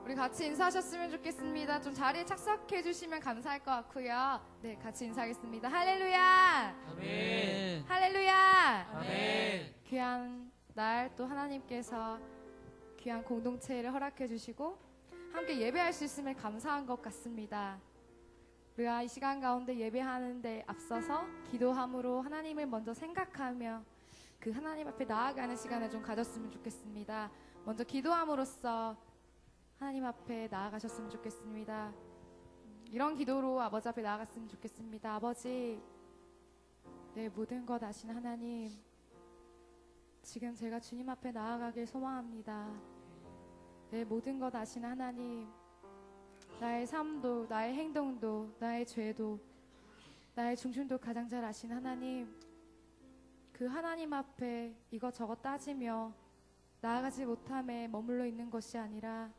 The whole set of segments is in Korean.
우리 같이 인사하셨으면 좋겠습니다. 좀 자리에 착석해 주시면 감사할 것 같고요. 네, 같이 인사하겠습니다. 할렐루야! 아멘. 할렐루야! 아멘. 귀한 날 또 하나님께서 귀한 공동체를 허락해 주시고 함께 예배할 수 있음을 감사한 것 같습니다. 우리가 이 시간 가운데 예배하는 데 앞서서 기도함으로 하나님을 먼저 생각하며 그 하나님 앞에 나아가는 시간을 좀 가졌으면 좋겠습니다. 먼저 기도함으로써 하나님 앞에 나아가셨으면 좋겠습니다. 이런 기도로 아버지 앞에 나아갔으면 좋겠습니다. 아버지, 내 모든 것 아신 하나님, 지금 제가 주님 앞에 나아가길 소망합니다. 내 모든 것 아신 하나님, 나의 삶도, 나의 행동도, 나의 죄도, 나의 중심도 가장 잘 아신 하나님, 그 하나님 앞에 이것저것 따지며 나아가지 못함에 머물러 있는 것이 아니라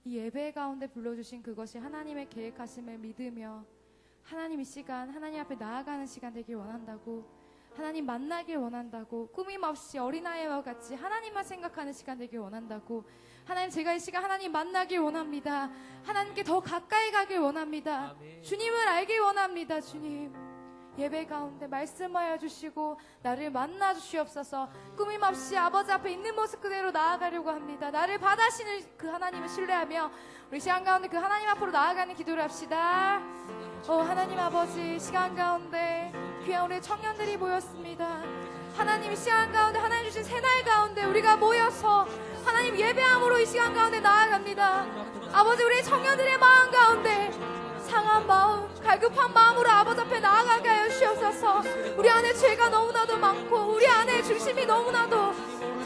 이 예배 가운데 불러주신 그것이 하나님의 계획하심을 믿으며 하나님 이 시간 하나님 앞에 나아가는 시간 되길 원한다고, 하나님 만나길 원한다고, 꾸밈없이 어린아이와 같이 하나님만 생각하는 시간 되길 원한다고, 하나님 제가 이 시간 하나님 만나길 원합니다. 하나님께 더 가까이 가길 원합니다. 아멘. 주님을 알길 원합니다. 주님, 예배 가운데 말씀하여 주시고 나를 만나 주시옵소서. 꾸밈없이 아버지 앞에 있는 모습 그대로 나아가려고 합니다. 나를 받아시는 그 하나님을 신뢰하며 우리 시간 가운데 그 하나님 앞으로 나아가는 기도를 합시다. 하나님 아버지, 시간 가운데 귀한 우리 청년들이 모였습니다. 하나님, 시간 가운데 하나님 주신 새날 가운데 우리가 모여서 하나님 예배함으로 이 시간 가운데 나아갑니다. 아버지, 우리 청년들의 마음 가운데 상한 마음, 갈급한 마음으로 아버지 앞에 나아가게 하여 주시옵소서. 우리 안에 죄가 너무나도 많고 우리 안에 중심이 너무나도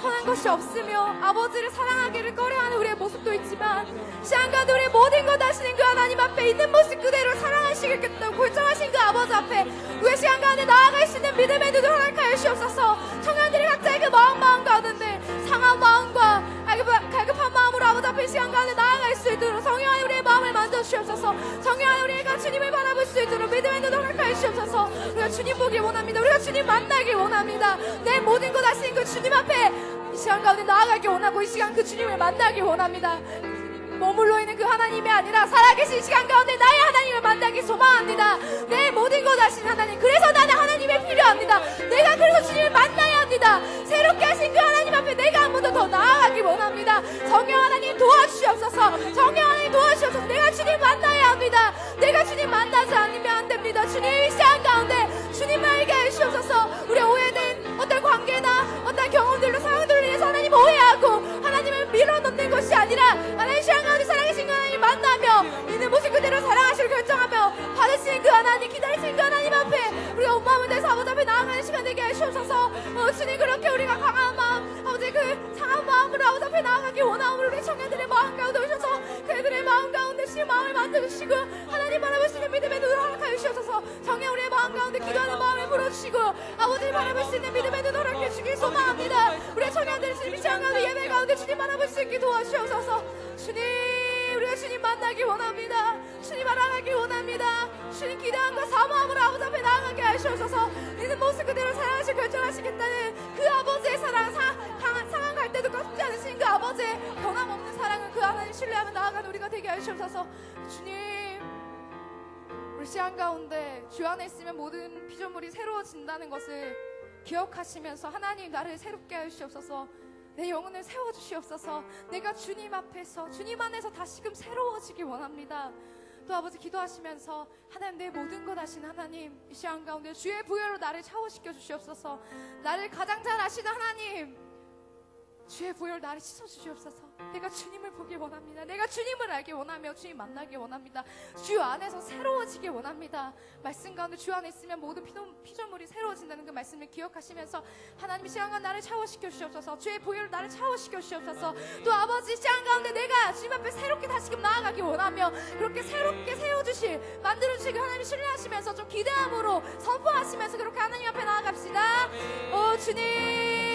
선한 것이 없으며 아버지를 사랑하기를 꺼려하는 우리의 모습도 있지만 시간 가운데 우리의 모든 것 아시는 그 하나님 앞에 있는 모습 그대로 사랑하시겠다고 결정하신 그 아버지 앞에 우리의 시간 가운데 나아갈 수 있는 믿음의 눈을 허락하여 주시옵소서. 청년들이 각자의 그 마음 가운데 상한 마음과 갈급한 마음으로 아버지 앞에 시간 가운데 나아갈 수 있도록 성령의 우리의 마음을 만져주시옵소서. 성령의 우리가 주님을 바라볼 수 있도록 믿음의 눈을 허락하여 주시옵소서. 우리가 주님 보길 원합니다. 우리가 주님 만나길 원합니다. 내 모든 것 아시는 그 주님 앞에 이 시간 가운데 나아가길 원하고 이 시간 그 주님을 만나길 원합니다. 머물러 있는 그 하나님이 아니라 살아계신 시간 가운데 나의 하나님을 만나길 소망합니다. 내 모든 것 아신 하나님, 그래서 나는 하나님이 필요합니다. 내가 그래서 주님을 만나야 합니다. 새롭게 하신 그 하나님 앞에 내가 한 번 더 나아가길 원합니다. 성령 하나님 도와주시옵소서. 성령 하나님 도와주시옵소서. 내가 주님 만나야 합니다. 내가 주님 만나지 않으면 안 됩니다. 주님, 이 시간 가운데 주님을 알게 해주시옵소서. 우리 오해된 어떤 관계나 어떤 경험들로 상황들로 인해서 하나님 오해하고 하나님을 밀어넣는 것이 아니라 하나님 시간 가운데 사랑하신 그 하나님 만나며 있는 모습 그대로 사랑하시를 결정하며 받으시는 그 하나님, 기다리시는 그 하나님 앞에 우리가 온 마음을 내서 아버지 앞에 나아가는 시간 되게 해주옵소서. 주님, 그렇게 우리가 강한 마음, 아버지 그 상한 마음으로 아버지 앞에 나아가기 원하오므로 우리 청년들의 마음 가운데 오셔서 그들의 마음 가운데 주의 마음을 만들어주시고 하나님 바라볼 수 있는 믿음의 눈을 허락하여 주셔서 성령 우리의 마음 가운데 기도하는 마음을 불어주시고 아버지를 바라볼 수 있는 믿음의 눈을 허락해 주길 소망합니다. 우리 청년들 주님 시간 가운데 예배 가운데 주님 바라볼 수 있게 도와주셔서 주님, 우리가 주님 만나기 원합니다. 주님 알아가기 원합니다. 주님 기대함과 사모함으로 아버지 앞에 나아가게 하시옵소서. 있는 모습 그대로 사랑하시고 결정하시겠다는 그 아버지의 사랑, 상한 갈 때도 꺾지 않으신 그 아버지의 변함없는 사랑을 그 하나님 신뢰하며 나아가는 우리가 되게 하시옵소서. 주님, 우리 시간 가운데 주 안에 있으면 모든 피조물이 새로워진다는 것을 기억하시면서 하나님 나를 새롭게 하시옵소서. 내 영혼을 세워주시옵소서. 내가 주님 앞에서 주님 안에서 다시금 새로워지기 원합니다. 또 아버지 기도하시면서 하나님, 내 모든 것 아신 하나님, 이 시간 가운데 주의 부여로 나를 샤워시켜 주시옵소서. 나를 가장 잘 아시는 하나님, 주의 부여로 나를 씻어주시옵소서. 내가 주님을 보길 원합니다. 내가 주님을 알길 원하며 주님 만나길 원합니다. 주 안에서 새로워지길 원합니다. 말씀 가운데 주 안에 있으면 모든 피조물이 새로워진다는 그 말씀을 기억하시면서 하나님 시간 가운데 나를 샤워시켜 주시옵소서. 주의 보혈로 나를 샤워시켜 주시옵소서. 또 아버지 시간 가운데 내가 주님 앞에 새롭게 다시금 나아가길 원하며 그렇게 새롭게 세워주실 만들어주시길 하나님 신뢰하시면서 좀 기대함으로 선포하시면서 그렇게 하나님 앞에 나아갑시다. 주님,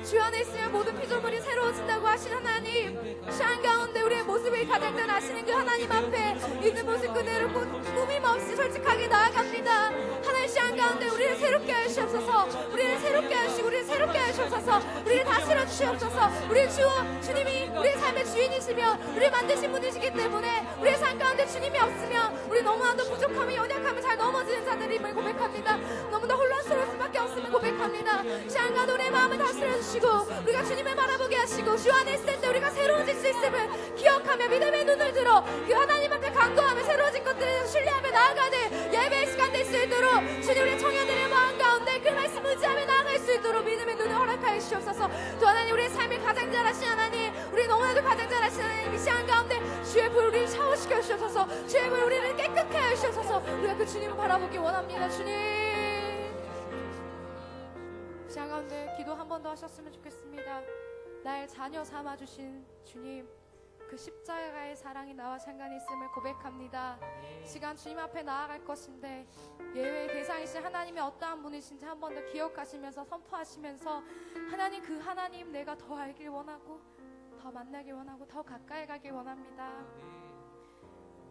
주 안에 있으면 모든 피조물이 새로워진다고 하신 하나님, 시간 가운데 우리의 모습을 가장 잘 아시는 그 하나님 앞에 있는 모습 그대로 꾸밈없이 솔직하게 나아갑니다. 하나님, 시간 가운데 우리를 새롭게 하시옵소서. 우리를 새롭게 하시고 우리를 새롭게 하시옵소서. 주시옵소서. 우리를 다스려 주시옵소서. 우리 주님이 우리의 삶의 주인이시며 우리를 만드신 분이시기 때문에 우리의 삶 가운데 주님이 없으면 우리 너무나도 부족함이 연약함을 잘 넘어지는 자들임을 고백합니다. 너무나 혼란스러울 수밖에 없음을 고백합니다. 시간 가운데 우리의 마음을 다스려 주시고 우리가 주님을 바라보게 하시고 주 안에 있을 때 우리가 새로워질 수 있음을 기억하며 믿음의 눈을 들어 그 하나님 앞에 간구하며 새로워진 것들에 대해서 신뢰하며 나아가는 예배의 시간 될 수 있도록 주님 우리 청년들의 마음 가운데 그 말씀 의지하며 나아갈 수 있도록 믿음의 눈을 허락하여 주시옵소서. 또 하나님 우리의 삶을 가장 잘하신 하나님, 우리 너무나도 가장 잘하신 하나님, 이 시간 가운데 주의 불 우리를 샤워시켜 주셔서 주의 불 우리를 깨끗게 하여 주셔서 우리가 그 주님을 바라보기 원합니다. 주님 이 시간 가운데 기도 한 번 더 하셨으면 좋겠습니다. 날 자녀 삼아주신 주님, 그 십자가의 사랑이 나와 상관이 있음을 고백합니다. 시간 주님 앞에 나아갈 것인데 예외의 대상이신 하나님이 어떠한 분이신지 한 번 더 기억하시면서 선포하시면서 하나님, 그 하나님 내가 더 알길 원하고 더 만나길 원하고 더 가까이 가길 원합니다.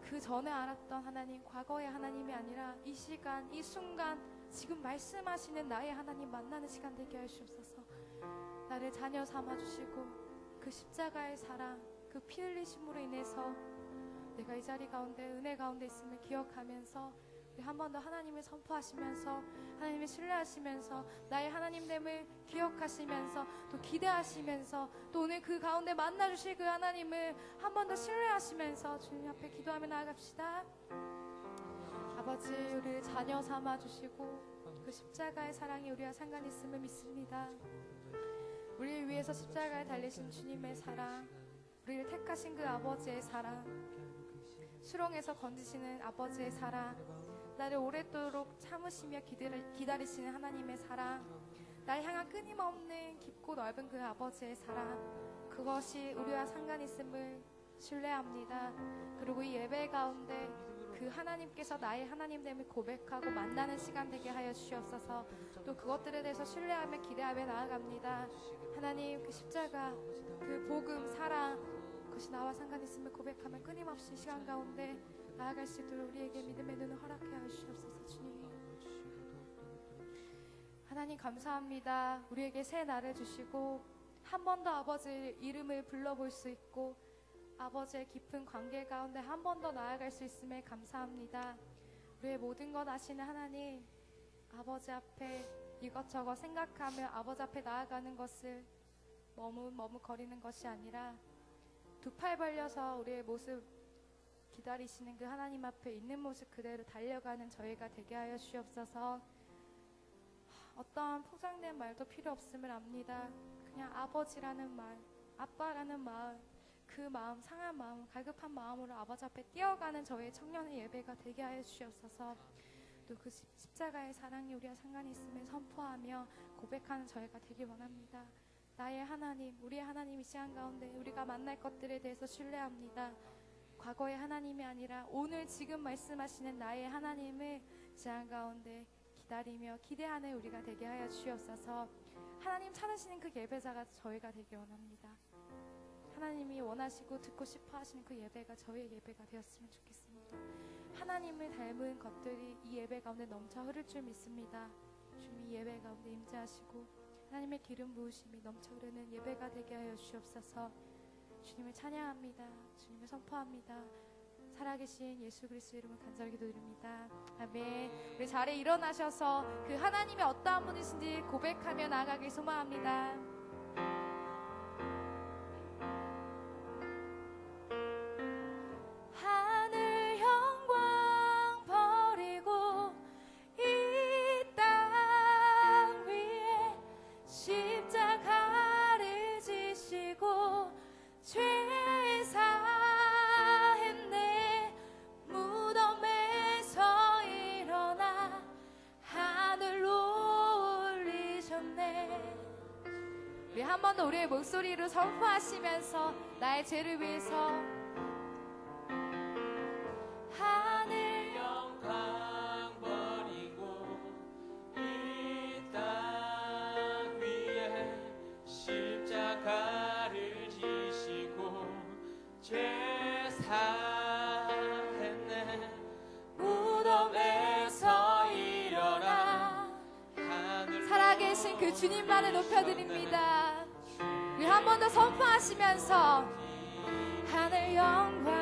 그 전에 알았던 하나님, 과거의 하나님이 아니라 이 시간, 이 순간 지금 말씀하시는 나의 하나님 만나는 시간 되게 하시옵소서. 나를 자녀 삼아주시고 그 십자가의 사랑, 그 피 흘리심으로 인해서 내가 이 자리 가운데 은혜 가운데 있음을 기억하면서 우리 한 번 더 하나님을 선포하시면서 하나님을 신뢰하시면서 나의 하나님됨을 기억하시면서 또 기대하시면서 또 오늘 그 가운데 만나주실 그 하나님을 한 번 더 신뢰하시면서 주님 앞에 기도하며 나아갑시다. 아버지, 우리를 자녀 삼아주시고 그 십자가의 사랑이 우리와 상관이 있음을 믿습니다. 우리를 위해서 십자가에 달리신 주님의 사랑, 우리를 택하신 그 아버지의 사랑, 수렁에서 건지시는 아버지의 사랑, 나를 오랫도록 참으시며 기다리시는 하나님의 사랑, 나를 향한 끊임없는 깊고 넓은 그 아버지의 사랑, 그것이 우리와 상관이 있음을 신뢰합니다. 그리고 이 예배 가운데 그 하나님께서 나의 하나님됨을 고백하고 만나는 시간 되게 하여 주시옵소서. 또 그것들에 대해서 신뢰하며 기대하며 나아갑니다. 하나님, 그 십자가, 그 복음, 사랑, 그것이 나와 상관이 있음을 고백하며 끊임없이 시간 가운데 나아갈 수 있도록 우리에게 믿음의 눈을 허락해 주시옵소서. 주님, 하나님 감사합니다. 우리에게 새 날을 주시고 한 번 더 아버지 이름을 불러볼 수 있고 아버지의 깊은 관계 가운데 한 번 더 나아갈 수 있음에 감사합니다. 우리의 모든 것 아시는 하나님, 아버지 앞에 이것저것 생각하며 아버지 앞에 나아가는 것을 머뭇거리는 것이 아니라 두 팔 벌려서 우리의 모습 기다리시는 그 하나님 앞에 있는 모습 그대로 달려가는 저희가 되게 하여 주시옵소서. 어떠한 포장된 말도 필요 없음을 압니다. 그냥 아버지라는 말, 아빠라는 마음, 그 마음, 상한 마음, 갈급한 마음으로 아버지 앞에 뛰어가는 저희 청년의 예배가 되게 하여 주시옵소서. 또 그 십자가의 사랑이 우리와 상관이 있음을 선포하며 고백하는 저희가 되길 원합니다. 나의 하나님, 우리의 하나님, 이 시간 가운데 우리가 만날 것들에 대해서 신뢰합니다. 과거의 하나님이 아니라 오늘 지금 말씀하시는 나의 하나님을 시간 가운데 기다리며 기대하는 우리가 되게 하여 주시옵소서. 하나님 찾으시는 그 예배자가 저희가 되길 원합니다. 하나님이 원하시고 듣고 싶어 하시는 그 예배가 저희의 예배가 되었으면 좋겠습니다. 하나님을 닮은 것들이 이 예배 가운데 넘쳐 흐를 줄 믿습니다. 주님, 이 예배 가운데 임재하시고 하나님의 기름 부으심이 넘쳐 흐르는 예배가 되게 하여 주옵소서. 주님을 찬양합니다. 주님을 선포합니다. 살아계신 예수 그리스도의 이름으로 간절히 기도드립니다. 아멘. 우리 자리에 일어나셔서 그 하나님이 어떠한 분이신지 고백하며 나아가길 소망합니다. 하늘 영광 버리고 이 땅 위에 십자가를 지시고 죄 사했네. 무덤에서 일어나 하늘로 올리셨네. 우리 한 번 더 우리의 목소리로 선포하시면서 나의 죄를 위해서 하늘 영광 버리고 이 땅 위에 십자가를 지시고 죄 사했네. 무덤에서 일어나 하늘로 살아계신 그 그 주님만을 높여드립니다. 우리 한 번 더 선포하시면서 하늘 영광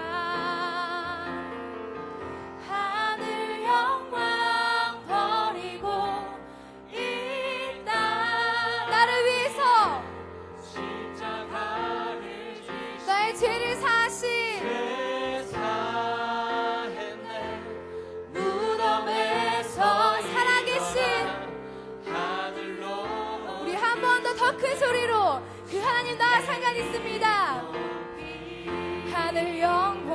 하늘 영광 버리고 이 땅 나를 위해서 십자가를 지시고 나의 죄를 사하신 회사했네 무덤에서 살아계신 하늘로 우리 한 번 더 더 큰 소리로 그 하나님 나와 상관 있습니다. 하늘 영광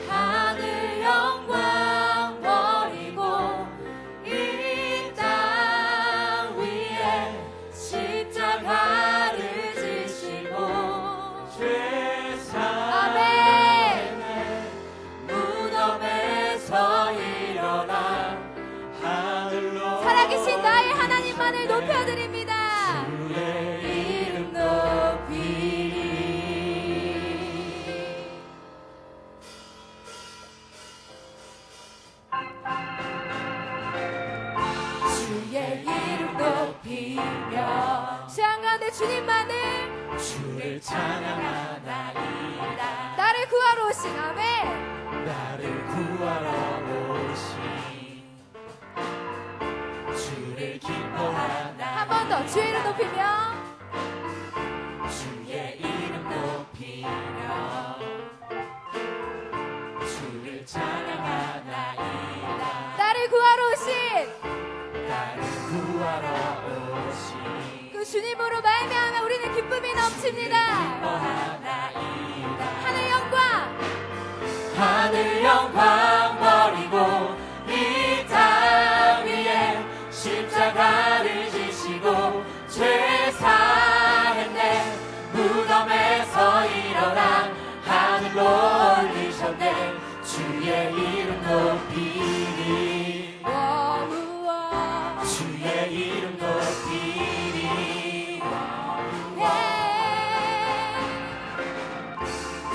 하늘 영광 버리고 이 땅 위에 십자가를 지시고 죄사했네 무덤에서 일어나 하늘로 살아계신 나의 하나님만을 높여드립니다. 주의 이름 높이리 주의 이름 높이며 시간 가운데 주님만을 주를 찬양하나이다 나를 구하러 오신 아멘 나를 구하러 오신 주를 기뻐하나 한 번 더 주의 이름 높이며 주의 이름 높이며 주를 찬양하나이다 나를 구하러 오신 나를 구하러 오신 그 주님으로 말미암아 우리는 기쁨이 넘칩니다. 기뻐하나이다 하늘 영광 하늘 영광 버리고 이 땅 위에 십자가를 지시고 죄사했네 무덤에서 일어나 하늘로 올리셨네 주의 이름 높이리 우와 주의 이름 높이리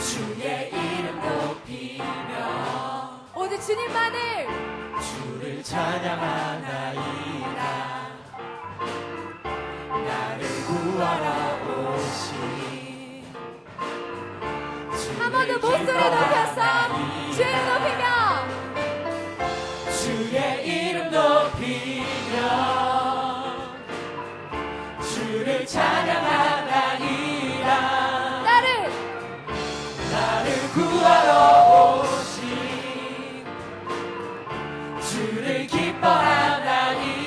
주의 이름 높이며 오늘 주님만을 주를 찬양하나이다 나를 구하러 오신 한 번 더 목소리 높여서 주의 이름 높이며 주의 이름 높이며 주를 찬양하나이다 나를 구하러 오신 주를 기뻐하나이다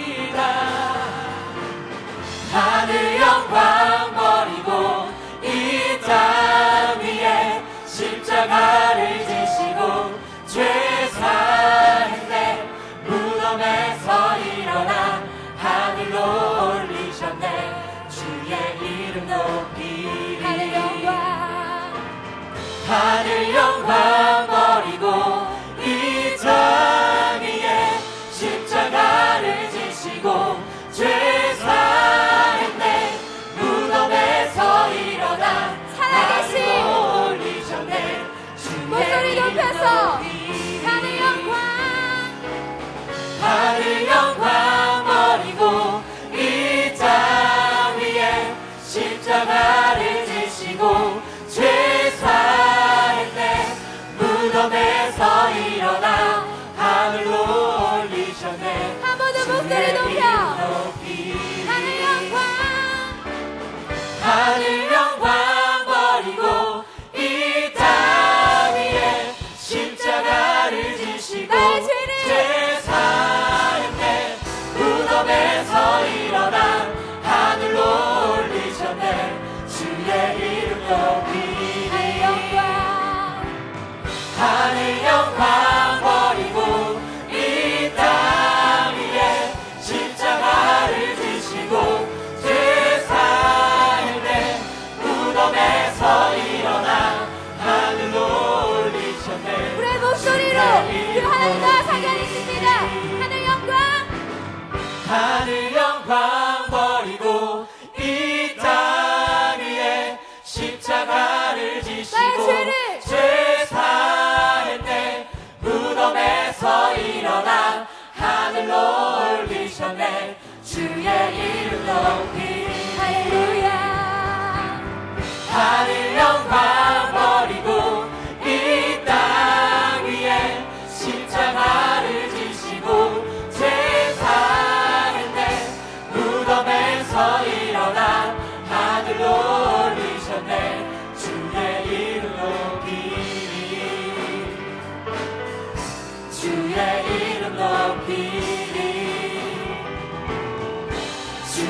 주의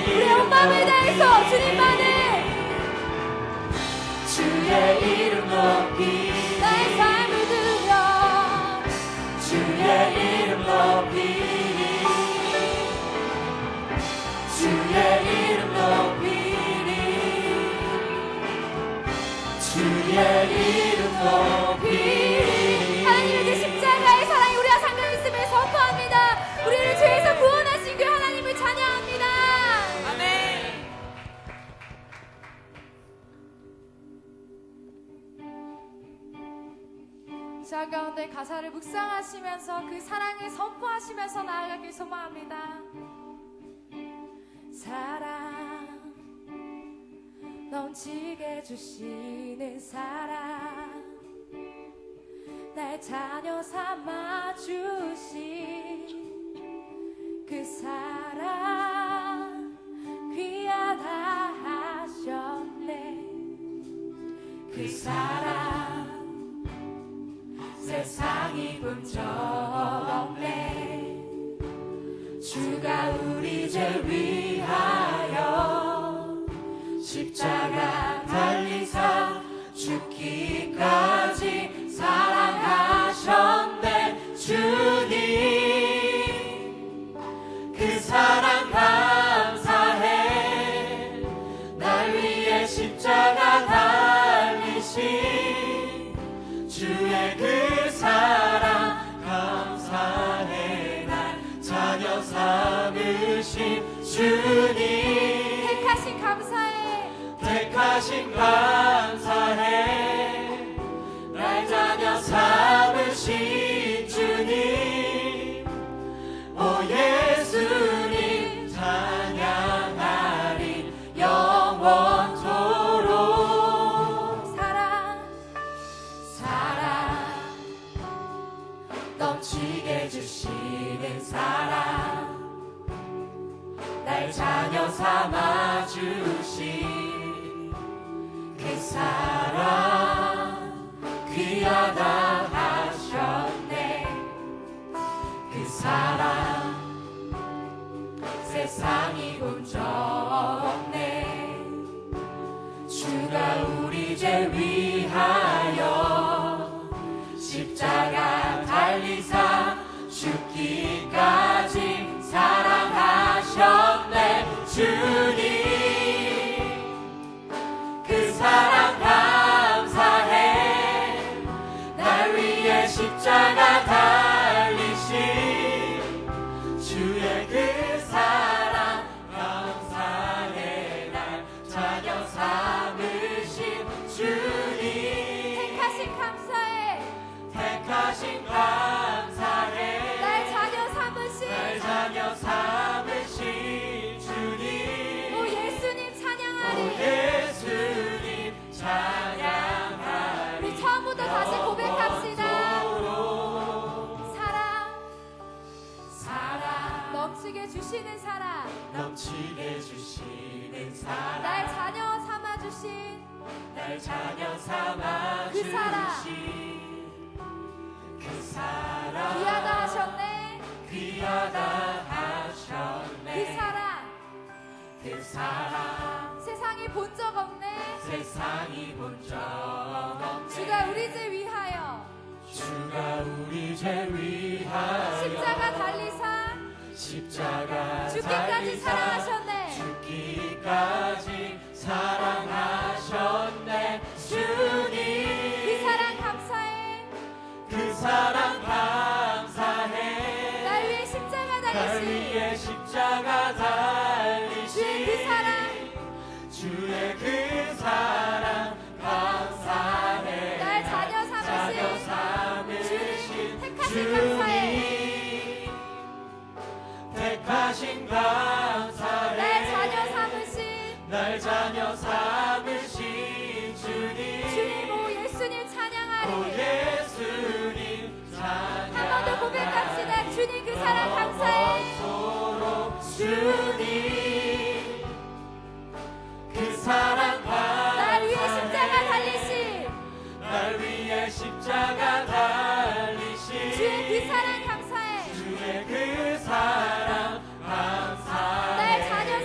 우리 이름 온 마음을 높이 다해서 주님만을 주의 이름 높이 나의 삶을 드려 주의 이름 높이 주의 이름 높이리 주의 이름 높이리 하나님의 그 십자가의 사랑이 우리와 상관있음을 선포합니다. 우리를 죄에서 구원하신 그 하나님을 찬양합니다. 아멘. 자 가운데 가사를 묵상하시면서 그 사랑을 선포하시면서 나아가길 소망합니다. 사랑 넘치게 주시는 사랑 날 자녀 삼아 주신 그 사랑 귀하다 하셨네. 그 사랑 세상이 본 적 없네. 주가 우리 죄 위하여 십자가 달리사 죽기까지 사랑하셨네. 주님 그 사랑 감사해. 날 위해 십자가 달리신 주의 그 사랑 감사해. 날 자녀 삼으신 주님 택하신 감사해. 택하신 감사해. 날 자녀 삼으신 주님 오 예수님 찬양하리 영원토록. 사랑 넘치게 주시는 사랑 날 자녀 삼아 주신 그 사랑 귀하다 하셨네. 그 사랑 세상이 본 적 없네. 주가 우리 죄 위하여 십자가 달리사 죽기까지 사랑하셨네. 주님 그 사랑 감사해. 날 위해 십자가 달리신 주의 그 사랑 감사해. 날 자녀 삼으신 주님 택하신 감사해. 택하신 감사해. 날 자녀 삼으신 날 자녀 삼으신 주님 오 예수님 찬양하리. 오 예수님 찬양하리. 우리 처음부터 다시 고백합시다. 사랑 넘치게 주시는 사랑 넘치게 주시는 사랑 날 자녀 삼아 주신 날 자녀 삼아 그 사랑. 주신 그 사랑 귀하다 하셨네. 귀하다 하셨네. 그 사랑 그 사랑 세상에 본 적 없네. 세상이 본 적 없네. 주가 우리 죄 위하여 주가 우리 죄 위하여 십자가 달리사 십자가 죽기까지 달리사 사랑하셨네. 죽기까지 사랑하셨네. 주님 그 사랑 감사해. 그 사랑 감사해. 날 위해 십자가 날 달리신 위해 십자가 달리신 주의 그 사랑 주의 그 사랑 감사해. 날 자녀 자녀 삼으신 삼으신 택하신 감사해. 택하신 감사해. 날 자녀 삼으신 날 자녀 삼으신 주님 주님 오 예수님 오 찬양하리. 예수님 찬양. 한 번 더 고백합시다. 주님 그 사랑 감사해. 주님 그 사랑 날 위해 감사해. 십자가 달리신 날 위해 십자가 달리신 주의 그 사랑 감사해. 주의 그 사랑 감사해. 날 자녀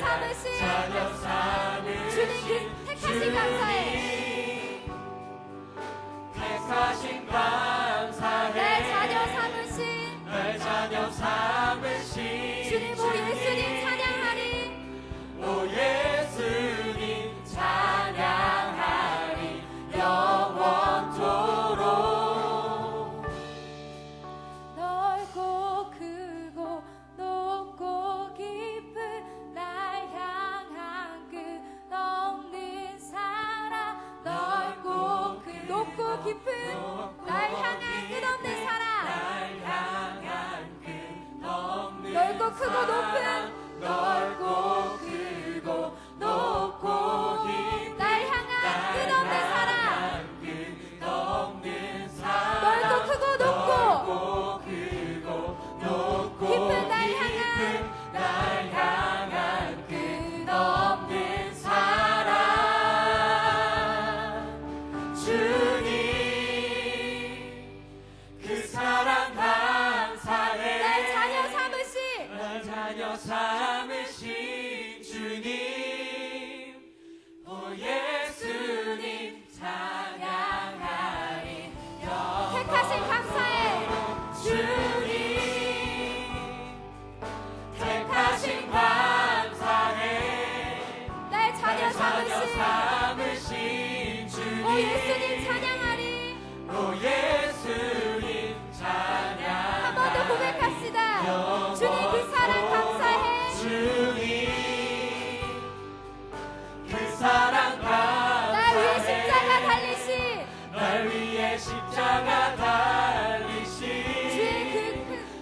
십자가 달리신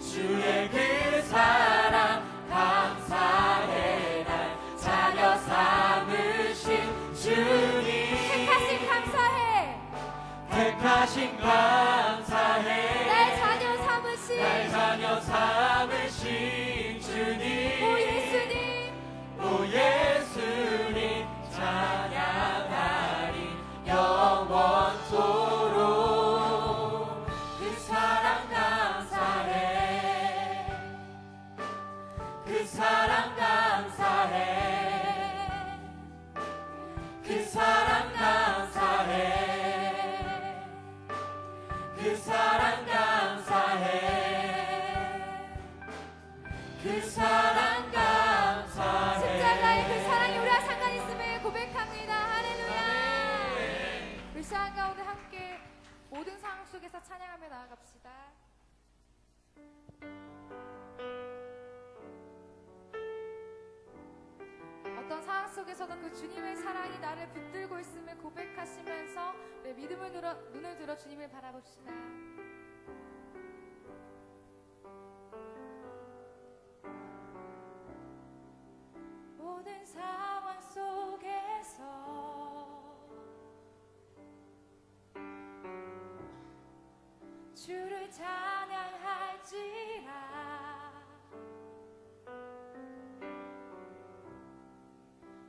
주의 그 사랑 감사해 날 자녀 삼으신 주님 택하신 감사해 택하신 감사해 날 자녀 삼으신 날 자녀 삼으신 주님 오 예수님 오 예수님 찬양하리 영원토록 그 사랑 감사해 그 사랑 감사해 그 사랑 감사해 그 사랑 감사해 그 사랑 감사해 십자가의 그 사랑이 우리와 상관 있음을 고백합니다. 할렐루야. 우리 시간 가운데 함께 모든 상황 속에서 찬양하며 나아갑시다. 어떤 상황 속에서도 그 주님의 사랑이 나를 붙들고 있음을 고백하시면서 내 믿음을 눈을 들어 주님을 바라봅시다. 모든 상황 속에서 주를 찬양할지라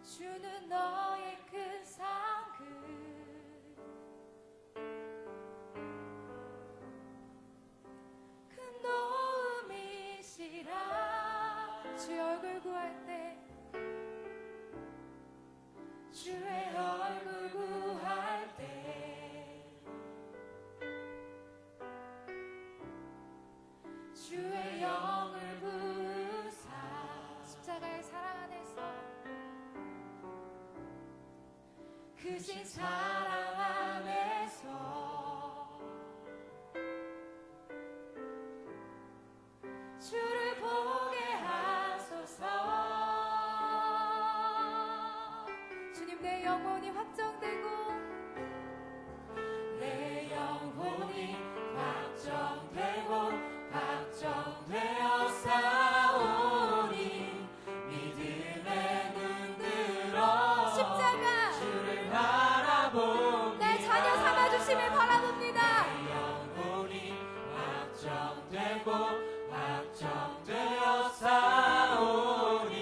주는 너의 큰 상급 큰 도움이시라 주의 얼굴 구할 때 주의 얼굴 구할 때 주의 영을 부으사 십자가의 사랑 안에서 크신 사랑 안에서 주를 보게 하소서 주님 내 영혼이 확정되고 내 영혼이 확정되고 확정되어 싸우니 믿음의 눈 들어 십자가 주를 바라봅니다 날 자녀 삼아주심을 바라봅니다. 내 영혼이 확정되고 확정되어 싸우니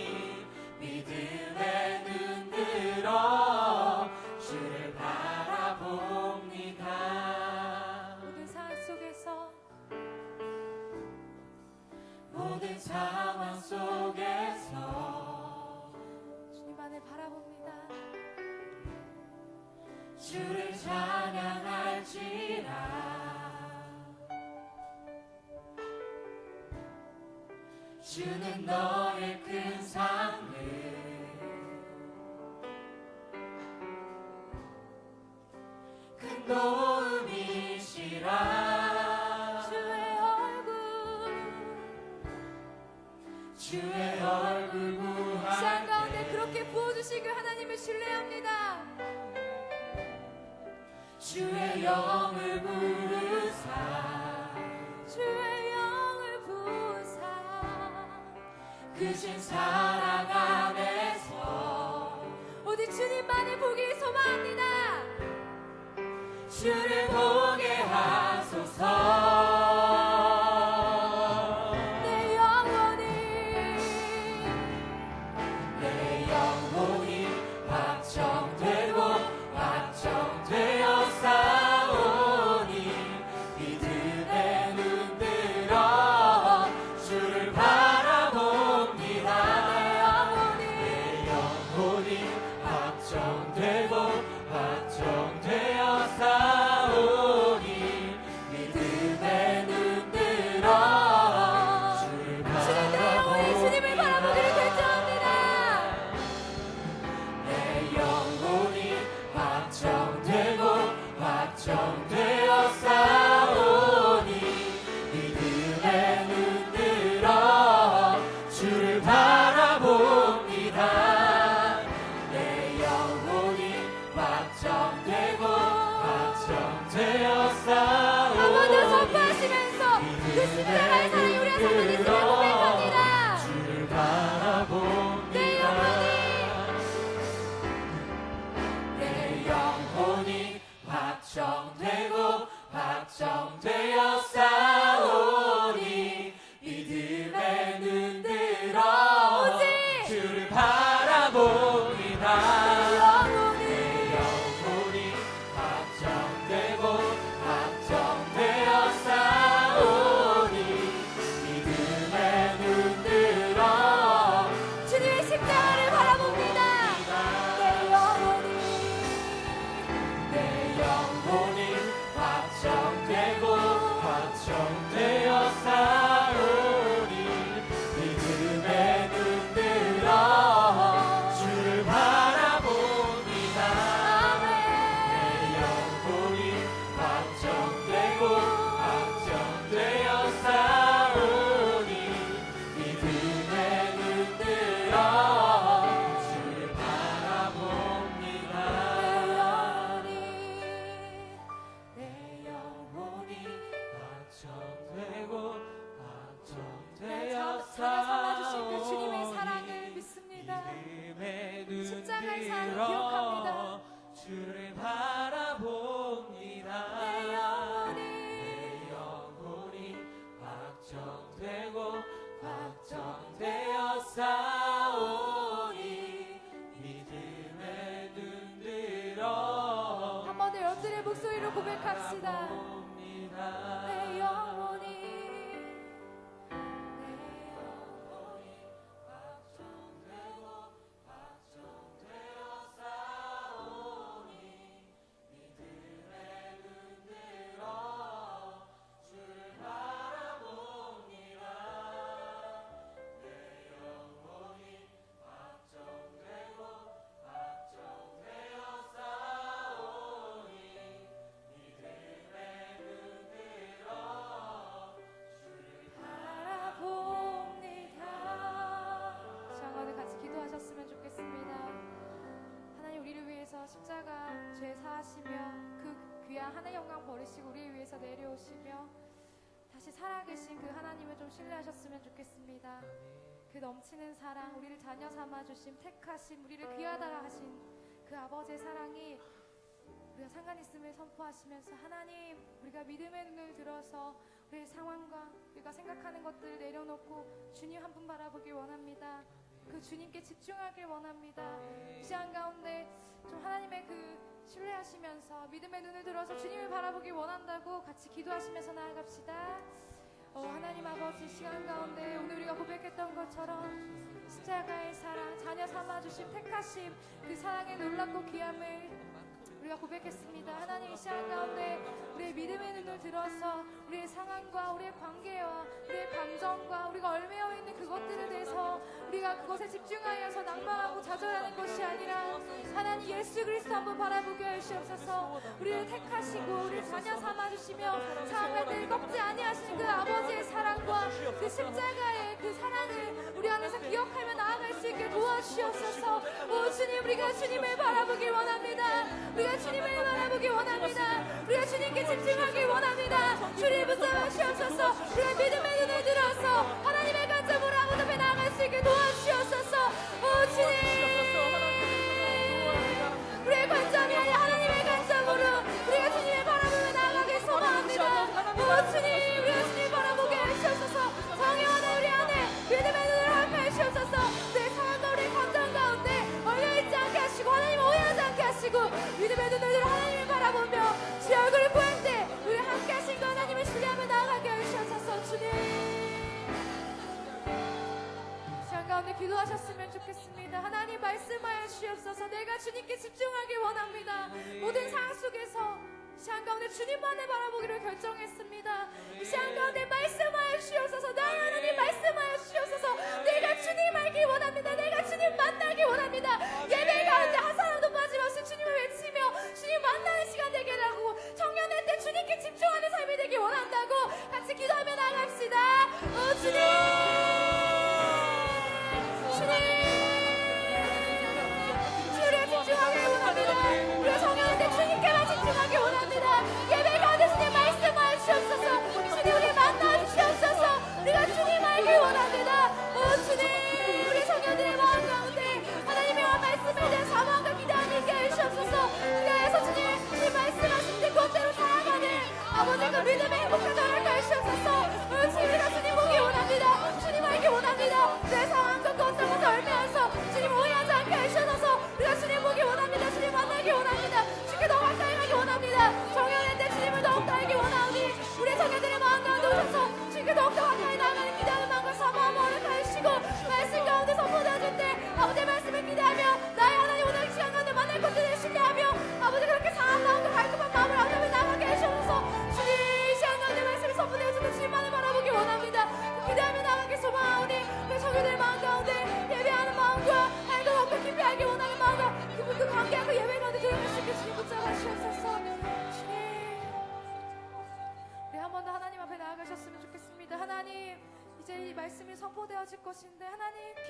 믿음의 눈 들어 주를 바라봅니다 모든 상황 속에서 모든 상황 속에서 주님만을 바라봅니다. 주를 찬양할지라 주는 너의 큰 상급 큰 도움이시라 주의 얼굴 주의 얼굴 시간 가운데 구할 때 그렇게 부어주시길 하나님을 신뢰합니다. 주의 영을 부르사 주의 영을 부으사 크신 사랑 안에서 오직 주님만을 보기 소망합니다. 주를 보게 하소서 내 영혼이 내 영혼이 확정되고 확정되어 싸우니 믿음의 눈 들어 주를 바라봅니다 내 영혼이 확정되고 확정되어 싸우니 바라봅니다. 영원히 영혼이 확정되고 확정되어 싸우니 믿음의 눈 들어 주님의 십자가를 바라봅니다. 내 영혼이 내 영혼이 확정되고 확정되어 싸우니 믿음의 눈 들어 주를 바라봅니다. 내 영혼이 확정되고 확정되어 싸우니 믿음의 눈 들어 주를 바라봅니다. 내 영혼이 확정되고 확정되어 살아주신 그 주님의 사랑을 믿습니다. 믿음의 눈 십자가의 사랑을 들어 기억합니다. 주를 바라봅니다. 내 영혼이 내 영혼이 확정되고 확정되어 싸우니 믿음의 눈 들어 한 번 더 여러분들의 목소리로 고백합시다. 봅니다. 내 영혼이 확정되고 확정되어 싸우니 믿음의 눈 들어 주를 바라봅니다. 내 영혼이 확정되고 확정되어 싸우니 믿음의 눈 들어 바라봅니다. 시간을 같이 기도하셨으면 좋겠습니다. 하나님 우리를 위해서 십자가 죄 사하시며 그 귀한 하나의 영광 버리시고 우리를 위해서 내려오시며 다시 살아계신 그 하나님을 좀 신뢰하셨으면 좋겠습니다. 그 넘치는 사랑, 우리를 자녀 삼아주심, 택하심, 우리를 귀하다 하신 그 아버지의 사랑이 우리가 상관 있음을 선포하시면서 하나님 우리가 믿음의 눈을 들어서 우리의 상황과 우리가 생각하는 것들을 내려놓고 주님 한 분 바라보길 원합니다. 그 주님께 집중하길 원합니다. 이 시간 가운데 좀 하나님의 그 신뢰하시면서 믿음의 눈을 들어서 주님을 바라보길 원한다고 같이 기도하시면서 나아갑시다. 하나님 아버지 시간 가운데 오늘 우리가 고백했던 것처럼 십자가의 사랑, 자녀 삼아주심, 택하심 그 사랑의 놀랍고 귀함을 우리가 고백했습니다. 하나님 이 시간 가운데 우리의 믿음의 눈을 들어서 우리의 상황과 우리의 관계와 우리의 감정과 우리가 얽매여 있는 그것들에 대해서 우리가 그것에 집중하여서 낭만하고 좌절하는 것이 아니라 하나님 예수 그리스도 한번 바라보게 하시옵소서. 우리를 택하시고 우리를 자녀 삼아주시며 삶에 늘 꺾지 아니하시는 그 아버지의 사랑과 그 십자가의 그 사랑을 우리 안에서 기억하며 나아갈 수 있게 도와주시옵소서. 오 주님 우리가 주님을 바라보길 원합니다. 우리가 주님을 바라보길 원합니다. 우리가 주님께 집중하길 원합니다. 주님 붙잡으시옵소서. 우리가 믿음의 눈을 들어서 하나님의 관점으로 아버지 앞에 나아갈 수 있게 도와주시옵소서. 오 주님 우리의 관점이 아니라 하나님의 관점으로 우리가 주님을 바라보며 나아가길 소망합니다. 오 주님 우리가 주님을 바라보게 하시옵소서. 성령하는 우리 안에 믿음의 눈을 활파하시옵소서. 내 상황과 우리의 감정 가운데 얼려있지 않게 하시고 하나님 오해하지 않게 하시고 믿음의 눈을 들어 하나님을 바라보며 주의 얼굴을 보일 때 우리 함께 하신 그 하나님을 신뢰하며 나아가게 하시옵소서. 주님 시간 가운데 기도하셨으면 좋겠습니다. 하나님 말씀하여 주시옵소서. 내가 주님께 집중하길 원합니다. 모든 상황 속에서 이 시간 가운데 주님만을 바라보기를 결정했습니다. 이 시간 가운데 말씀하여 주시옵소서. 나의 하나님 말씀하여 주시옵소서. 내가 주님 알기 원합니다. 내가 주님 만나기 원합니다. 예배 가운데 한 사람도 빠짐없이 주님을 외치며 주님 만나는 시간 되게 하고 청년의 때 주님께 집중하는 삶이 되기 원한다고 같이 기도하며 나갑시다. 오 주님 주님에 집중하길 원합니다. 우리가 성령할 때 주님께만 집중하길 원합니다. 예배 가운데 주님 말씀하여 주시옵소서. 주님 우리 만나 주시옵소서. 우리가 주님 알길 원합니다. 오 주님 우리 성령들의 마음 가운데 하나님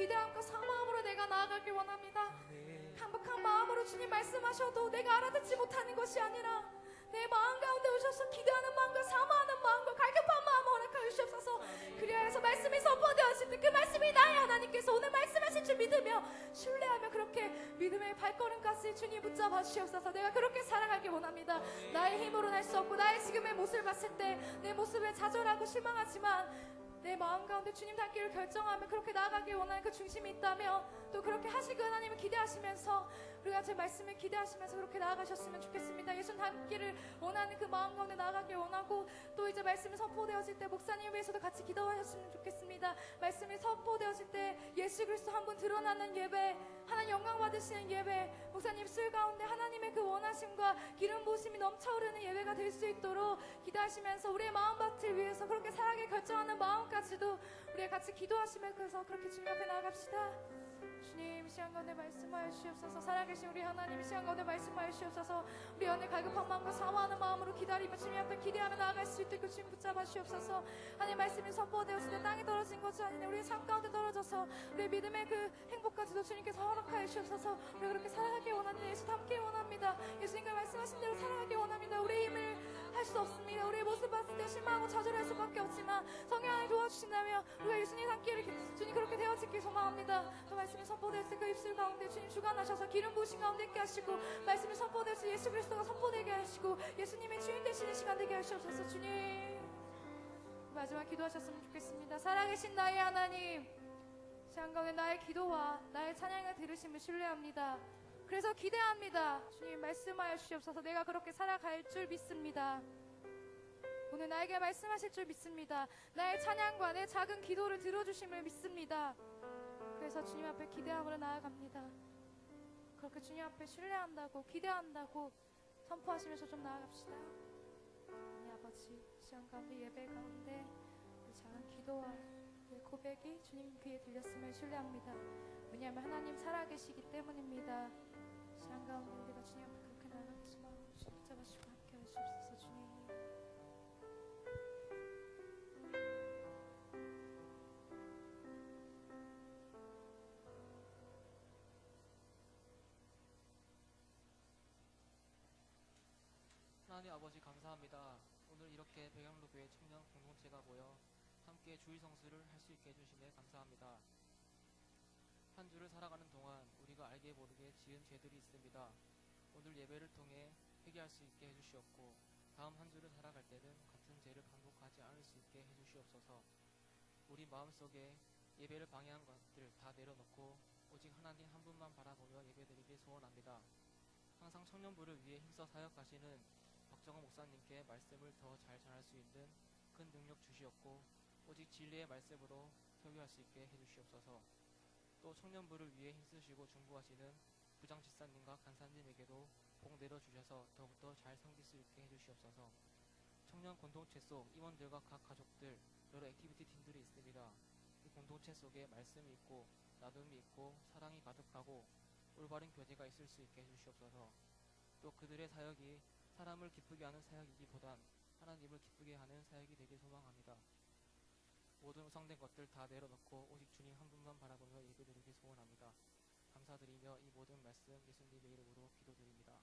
기대함과 사모함으로 내가 나아가길 원합니다. 아멘. 강박한 마음으로 주님 말씀하셔도 내가 알아듣지 못하는 것이 아니라 내 마음 가운데 오셔서 기도하는 마음과 사모하는 마음과 갈급한 마음을 허락하여 주시옵소서. 그리하여서 말씀이 선포되었을 때 그 말씀이 나의 하나님께서 오늘 말씀하실 줄 믿으며 신뢰하며 그렇게 믿음의 발걸음까지 주님 붙잡아 주시옵소서. 내가 그렇게 살아가길 원합니다. 나의 힘으로는 할 수 없고 나의 지금의 모습을 봤을 때 내 모습에 좌절하고 실망하지만 내 마음 가운데 주님 닿기를 결정하며 그렇게 나아가길 원하는 그 중심이 있다면 또 그렇게 하실 그 하나님을 기대하시면서 우리가 제 말씀을 기대하시면서 그렇게 나아가셨으면 좋겠습니다. 예수 닮기를 원하는 그 마음 가운데 나아가길 원하고 또 이제 말씀이 선포되어질 때 목사님을 위해서도 같이 기도하셨으면 좋겠습니다. 말씀이 선포되어질 때 예수 그리스도 한 분 드러나는 예배, 하나님 영광 받으시는 예배, 목사님 입술 가운데 하나님의 그 원하심과 기름 부으심이 넘쳐흐르는 예배가 될 수 있도록 기도하시면서 우리의 마음밭을 위해서 그렇게 살아가길 결정하는 마음까지도 우리가 같이 기도하시면서 그렇게 주님 앞에 나아갑시다. 주님, 이 시간 가운데 말씀하여 주시옵소서. 살아계신 우리 하나님, 이 시간 가운데 말씀하여 주시옵소서. 우리 연애 갈급한 마음과 사모하는 마음으로 기다리며 주님 앞에 기대하며 나아갈 수 있도록 주님 붙잡아 주시옵소서. 하나님 말씀이 선포되었을 때 땅에 떨어진 것이 아니라 우리의 삶 가운데 떨어져서 우리의 믿음의 그 행복까지도 주님께서 허락하여 주시옵소서. 우리가 그렇게 살아가길 원하는 예수 닮길 원합니다. 예수님과 말씀하신 대로 살아가길 원합니다. 우리의 힘을 할 수 없습니다. 우리의 모습 봤을 때 실망하고 좌절할 수밖에 없지만 성령 안에 도와주신다면 우리가 예수님 닮기를 주님 그렇게 되어지길 소망합니다. 그 말씀이 선포됐을 그 입술 가운데 주님 주관하셔서 기름 부으신 가운데 있게 하시고 말씀이 선포됐을 예수 그리스도가 선포되게 하시고 예수님의 주인 되시는 시간 되게 하시옵소서. 주님 마지막 기도하셨으면 좋겠습니다. 살아계신 나의 하나님, 시간 가운데 나의 기도와 나의 찬양을 들으심을 신뢰합니다. 그래서 기대합니다. 주님 말씀하여 주시옵소서. 내가 그렇게 살아갈 줄 믿습니다. 오늘 나에게 말씀하실 줄 믿습니다. 나의 찬양과 내 작은 기도를 들어주심을 믿습니다. 그래서 주님 앞에 기대함으로 나아갑니다. 그렇게 주님 앞에 신뢰한다고 기대한다고 선포하시면서 좀 나아갑시다. 하나님 아버지, 시간 가운데 예배 가운데 그 작은 기도와 그 고백이 주님 귀에 들렸음을 신뢰합니다. 왜냐하면 하나님 살아계시기 때문입니다. 시간 가운데 우리가 주님 앞에 그렇게 나아가는 수많은 주님 붙잡아주시고 함께 하시옵소서. 주님 하나님 아버지 감사합니다. 오늘 이렇게 백양로교회 청년 공동체가 모여 함께 주일 성수를 할 수 있게 해주심에 감사합니다. 한 주를 살아가는 동안 우리가 알게 모르게 지은 죄들이 있습니다. 오늘 예배를 통해 회개할 수 있게 해주시옵고 다음 한 주를 살아갈 때는 같은 죄를 반복하지 않을 수 있게 해주시옵소서. 우리 마음속에 예배를 방해한 것들 다 내려놓고 오직 하나님 한 분만 바라보며 예배드리길 소원합니다. 항상 청년부를 위해 힘써 사역하시는 박정호 목사님께 말씀을 더 잘 전할 수 있는 큰 능력 주시옵고 오직 진리의 말씀으로 설교할 수 있게 해주시옵소서. 또 청년부를 위해 힘쓰시고 중보하시는 부장 집사님과 간사님에게도 복 내려주셔서 더욱더 잘 섬길 수 있게 해주시옵소서. 청년 공동체 속 임원들과 각 가족들 여러 액티비티 팀들이 있습니다. 이 공동체 속에 말씀이 있고 나눔이 있고 사랑이 가득하고 올바른 교제가 있을 수 있게 해주시옵소서. 또 그들의 사역이 사람을 기쁘게 하는 사역이기보단 하나님을 기쁘게 하는 사역이 되길 소망합니다. 모든 우상된 것들 다 내려놓고 오직 주님 한 분만 바라보며 예배드리기 소원합니다. 감사드리며 이 모든 말씀 예수님의 이름으로 기도드립니다.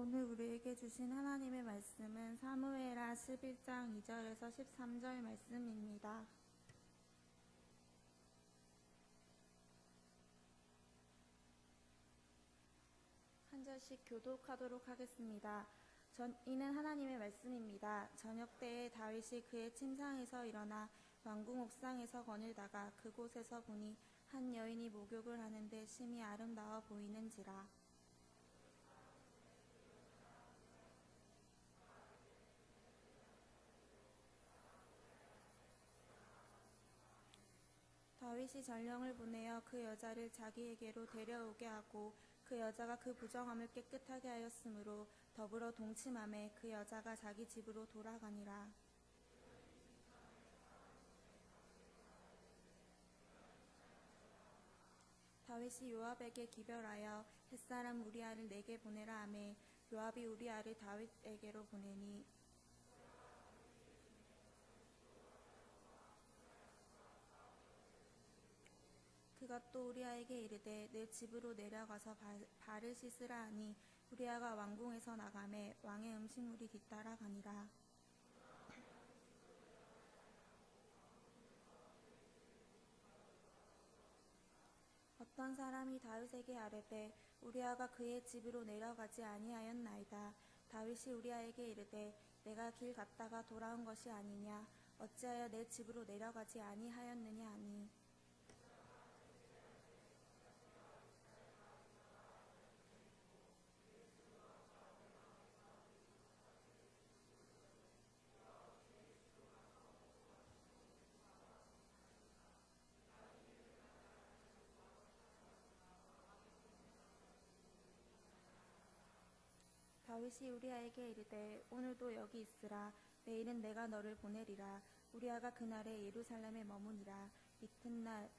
오늘 우리에게 주신 하나님의 말씀은 사무엘하 11장 2절에서 13절 말씀입니다. 한 절씩 교독하도록 하겠습니다. 이는 하나님의 말씀입니다. 저녁 때에 다윗이 그의 침상에서 일어나 왕궁 옥상에서 거닐다가 그곳에서 보니 한 여인이 목욕을 하는데 심히 아름다워 보이는지라. 다윗이 전령을 보내어 그 여자를 자기에게로 데려오게 하고 그 여자가 그 부정함을 깨끗하게 하였으므로 더불어 동침함에 그 여자가 자기 집으로 돌아가니라. 다윗이 요압에게 기별하여 햇사람 우리아를 내게 보내라 하매 요압이 우리아를 다윗에게로 보내니 그가 또 우리아에게 이르되 내 집으로 내려가서 발을 씻으라 하니 우리아가 왕궁에서 나가매 왕의 음식물이 뒤따라 가니라. 어떤 사람이 다윗에게 아뢰되 우리아가 그의 집으로 내려가지 아니하였나이다. 다윗이 우리아에게 이르되 내가 길 갔다가 돌아온 것이 아니냐 어찌하여 내 집으로 내려가지 아니하였느냐 하니 다윗이 우리아에게 이르되 오늘도 여기 있으라. 내일은 내가 너를 보내리라. 우리아가 그날에 예루살렘에 머무니라. 이튿날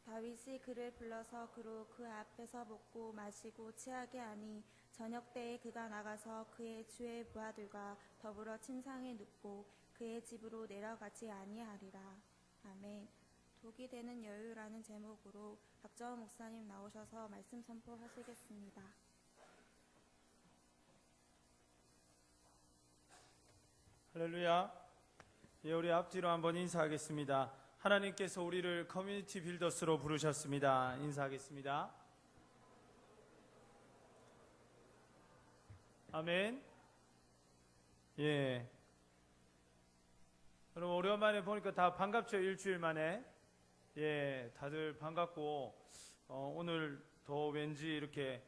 다윗이 그를 불러서 그로 그 앞에서 먹고 마시고 취하게 하니 저녁 때에 그가 나가서 그의 주의 부하들과 더불어 침상에 눕고 그의 집으로 내려가지 아니하리라. 아멘. 독이 되는 여유라는 제목으로 박정원 목사님 나오셔서 말씀 선포하시겠습니다. 할렐루야. 예, 우리 앞뒤로 한번 인사하겠습니다. 하나님께서 우리를 커뮤니티 빌더스로 부르셨습니다. 인사하겠습니다. 아멘. 예. 여러분 오랜만에 보니까 다 반갑죠? 일주일 만에. 예, 다들 반갑고 오늘 더 왠지 이렇게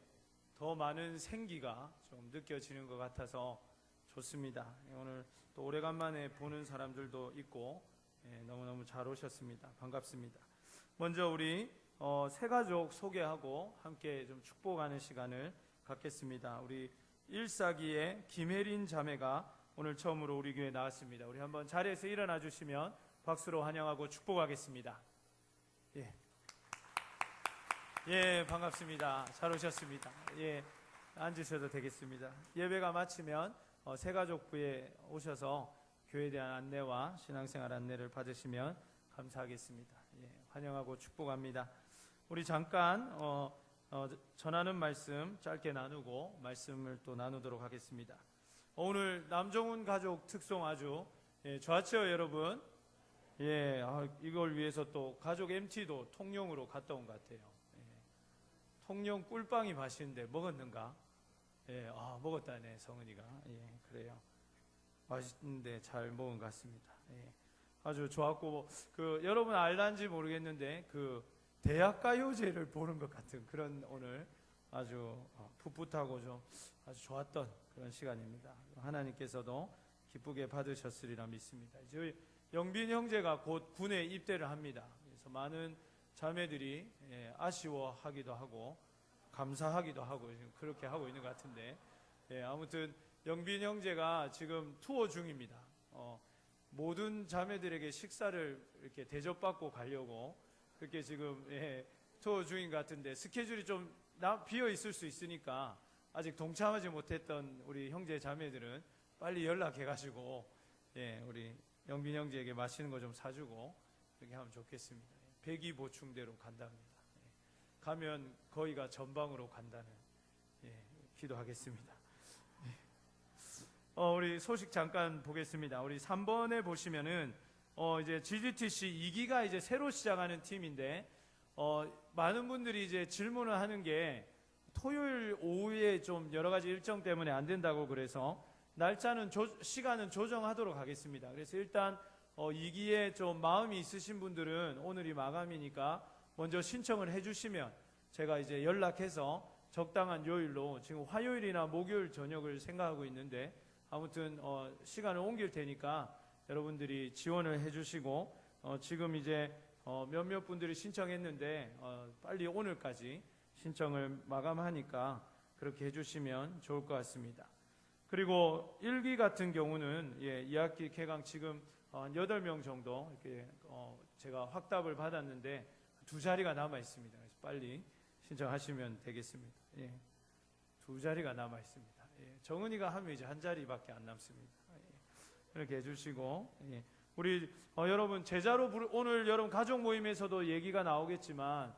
더 많은 생기가 좀 느껴지는 것 같아서 좋습니다. 오늘 또 오래간만에 보는 사람들도 있고 너무너무 잘 오셨습니다. 반갑습니다. 먼저 우리 새가족 소개하고 함께 좀 축복하는 시간을 갖겠습니다. 우리 일사기의 김혜린 자매가 오늘 처음으로 우리 교회에 나왔습니다. 우리 한번 자리에서 일어나 주시면 박수로 환영하고 축복하겠습니다. 예, 반갑습니다. 잘 오셨습니다. 예, 앉으셔도 되겠습니다. 예배가 마치면 새가족부에 오셔서 교회에 대한 안내와 신앙생활 안내를 받으시면 감사하겠습니다. 예, 환영하고 축복합니다. 우리 잠깐 전하는 말씀 짧게 나누고 말씀을 또 나누도록 하겠습니다. 오늘 남정훈 가족 특송 아주 좋았죠, 여러분? 예, 이걸 위해서 또 가족 MT도 통영으로 갔다 온 것 같아요. 예, 통영 꿀빵이 맛있는데 먹었는가? 예, 먹었다네, 성은이가. 예, 그래요. 맛있는데 잘 먹은 것 같습니다. 예, 아주 좋았고, 여러분 알란지 모르겠는데, 대학가요제를 보는 것 같은 그런 오늘 아주 풋풋하고 좀 아주 좋았던 그런 시간입니다. 하나님께서도 기쁘게 받으셨으리라 믿습니다. 저희 영빈 형제가 곧 군에 입대를 합니다. 그래서 많은 자매들이 아쉬워하기도 하고, 감사하기도 하고 그렇게 하고 있는 것 같은데 아무튼 영빈 형제가 지금 투어 중입니다. 모든 자매들에게 식사를 이렇게 대접받고 가려고 그렇게 지금 투어 중인 것 같은데 스케줄이 좀 비어 있을 수 있으니까 아직 동참하지 못했던 우리 형제 자매들은 빨리 연락해가지고 우리 영빈 형제에게 맛있는 거 좀 사주고 그렇게 하면 좋겠습니다. 배기 보충대로 간답니다. 가면 거의가 전방으로 간다는 기도하겠습니다. 우리 소식 잠깐 보겠습니다. 우리 3번에 보시면은 이제 GGTC 2기가 이제 새로 시작하는 팀인데 많은 분들이 이제 질문을 하는 게 토요일 오후에 좀 여러 가지 일정 때문에 안 된다고 그래서 날짜는 시간은 조정하도록 하겠습니다. 그래서 일단 2기에 좀 마음이 있으신 분들은 오늘이 마감이니까 먼저 신청을 해주시면 제가 이제 연락해서 적당한 요일로 지금 화요일이나 목요일 저녁을 생각하고 있는데 아무튼 시간을 옮길 테니까 여러분들이 지원을 해주시고 지금 이제 몇몇 분들이 신청했는데 빨리 오늘까지 신청을 마감하니까 그렇게 해주시면 좋을 것 같습니다. 그리고 1기 같은 경우는 2학기 개강 지금 한 8명 정도 이렇게 제가 확답을 받았는데 2자리가 남아 있습니다. 그래서 빨리 신청하시면 되겠습니다. 2자리가 남아 있습니다. 정은이가 하면 이제 1자리밖에 안 남습니다. 이렇게 해주시고 우리 여러분 제자로 오늘 여러분 가족 모임에서도 얘기가 나오겠지만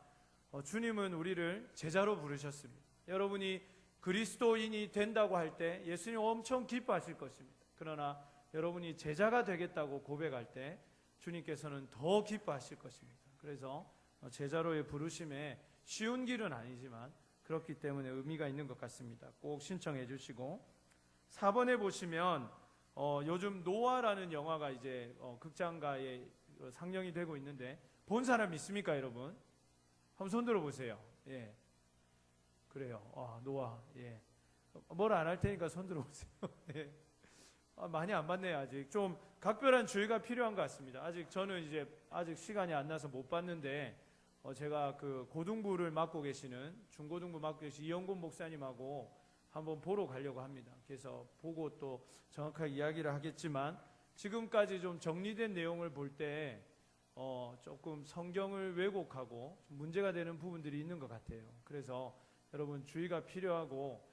주님은 우리를 제자로 부르셨습니다. 여러분이 그리스도인이 된다고 할 때 예수님 엄청 기뻐하실 것입니다. 그러나 여러분이 제자가 되겠다고 고백할 때 주님께서는 더 기뻐하실 것입니다. 그래서 제자로의 부르심에 쉬운 길은 아니지만 그렇기 때문에 의미가 있는 것 같습니다. 꼭 신청해 주시고 4번에 보시면 요즘 노아라는 영화가 이제 극장가에 상영이 되고 있는데 본 사람 있습니까, 여러분? 한번 손 들어 보세요. 그래요. 노아. 뭘 안 할 테니까 손 들어 보세요. 많이 안 봤네요. 아직 좀 각별한 주의가 필요한 것 같습니다. 아직 저는 이제 아직 시간이 안 나서 못 봤는데 제가 그 고등부를 맡고 계시는 중고등부 맡고 계신 이영곤 목사님하고 한번 보러 가려고 합니다. 그래서 보고 또 정확하게 이야기를 하겠지만 지금까지 좀 정리된 내용을 볼 때 조금 성경을 왜곡하고 좀 문제가 되는 부분들이 있는 것 같아요. 그래서 여러분 주의가 필요하고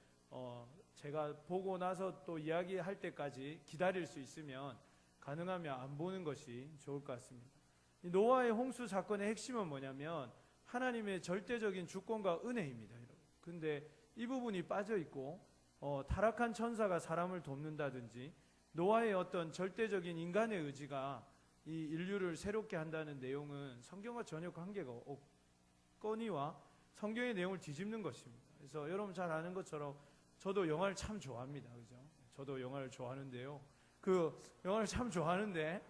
제가 보고 나서 또 이야기할 때까지 기다릴 수 있으면 가능하면 안 보는 것이 좋을 것 같습니다. 이 노아의 홍수 사건의 핵심은 뭐냐면 하나님의 절대적인 주권과 은혜입니다. 근데 이 부분이 빠져 있고 타락한 천사가 사람을 돕는다든지 노아의 어떤 절대적인 인간의 의지가 이 인류를 새롭게 한다는 내용은 성경과 전혀 관계가 없거니와 성경의 내용을 뒤집는 것입니다. 그래서 여러분 잘 아는 것처럼 저도 영화를 참 좋아합니다. 그죠? 저도 영화를 좋아하는데요. 그 영화를 참 좋아하는데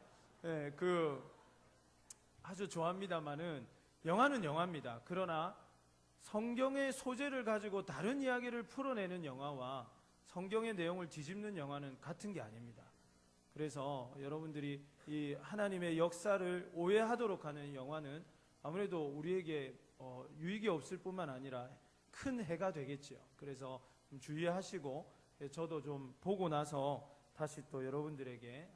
아주 좋아합니다만은 영화는 영화입니다. 그러나 성경의 소재를 가지고 다른 이야기를 풀어내는 영화와 성경의 내용을 뒤집는 영화는 같은 게 아닙니다. 그래서 여러분들이 이 하나님의 역사를 오해하도록 하는 영화는 아무래도 우리에게 유익이 없을 뿐만 아니라 큰 해가 되겠지요. 그래서 좀 주의하시고 저도 좀 보고 나서 다시 또 여러분들에게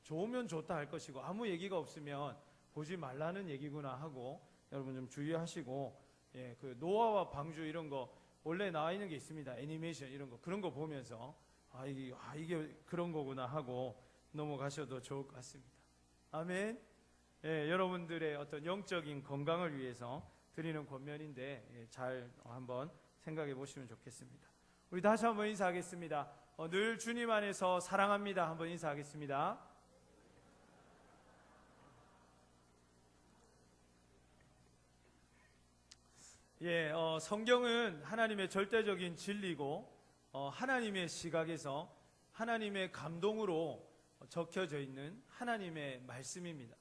좋으면 좋다 할 것이고 아무 얘기가 없으면 보지 말라는 얘기구나 하고 여러분 좀 주의하시고 그 노아와 방주 이런 거 원래 나와 있는 게 있습니다. 애니메이션 이런 거 그런 거 보면서 이게 그런 거구나 하고 넘어가셔도 좋을 것 같습니다. 아멘. 여러분들의 어떤 영적인 건강을 위해서 드리는 권면인데 잘 한번 생각해 보시면 좋겠습니다. 우리 다시 한번 인사하겠습니다. 늘 주님 안에서 사랑합니다. 한번 인사하겠습니다. 성경은 하나님의 절대적인 진리고 하나님의 시각에서 하나님의 감동으로 적혀져 있는 하나님의 말씀입니다.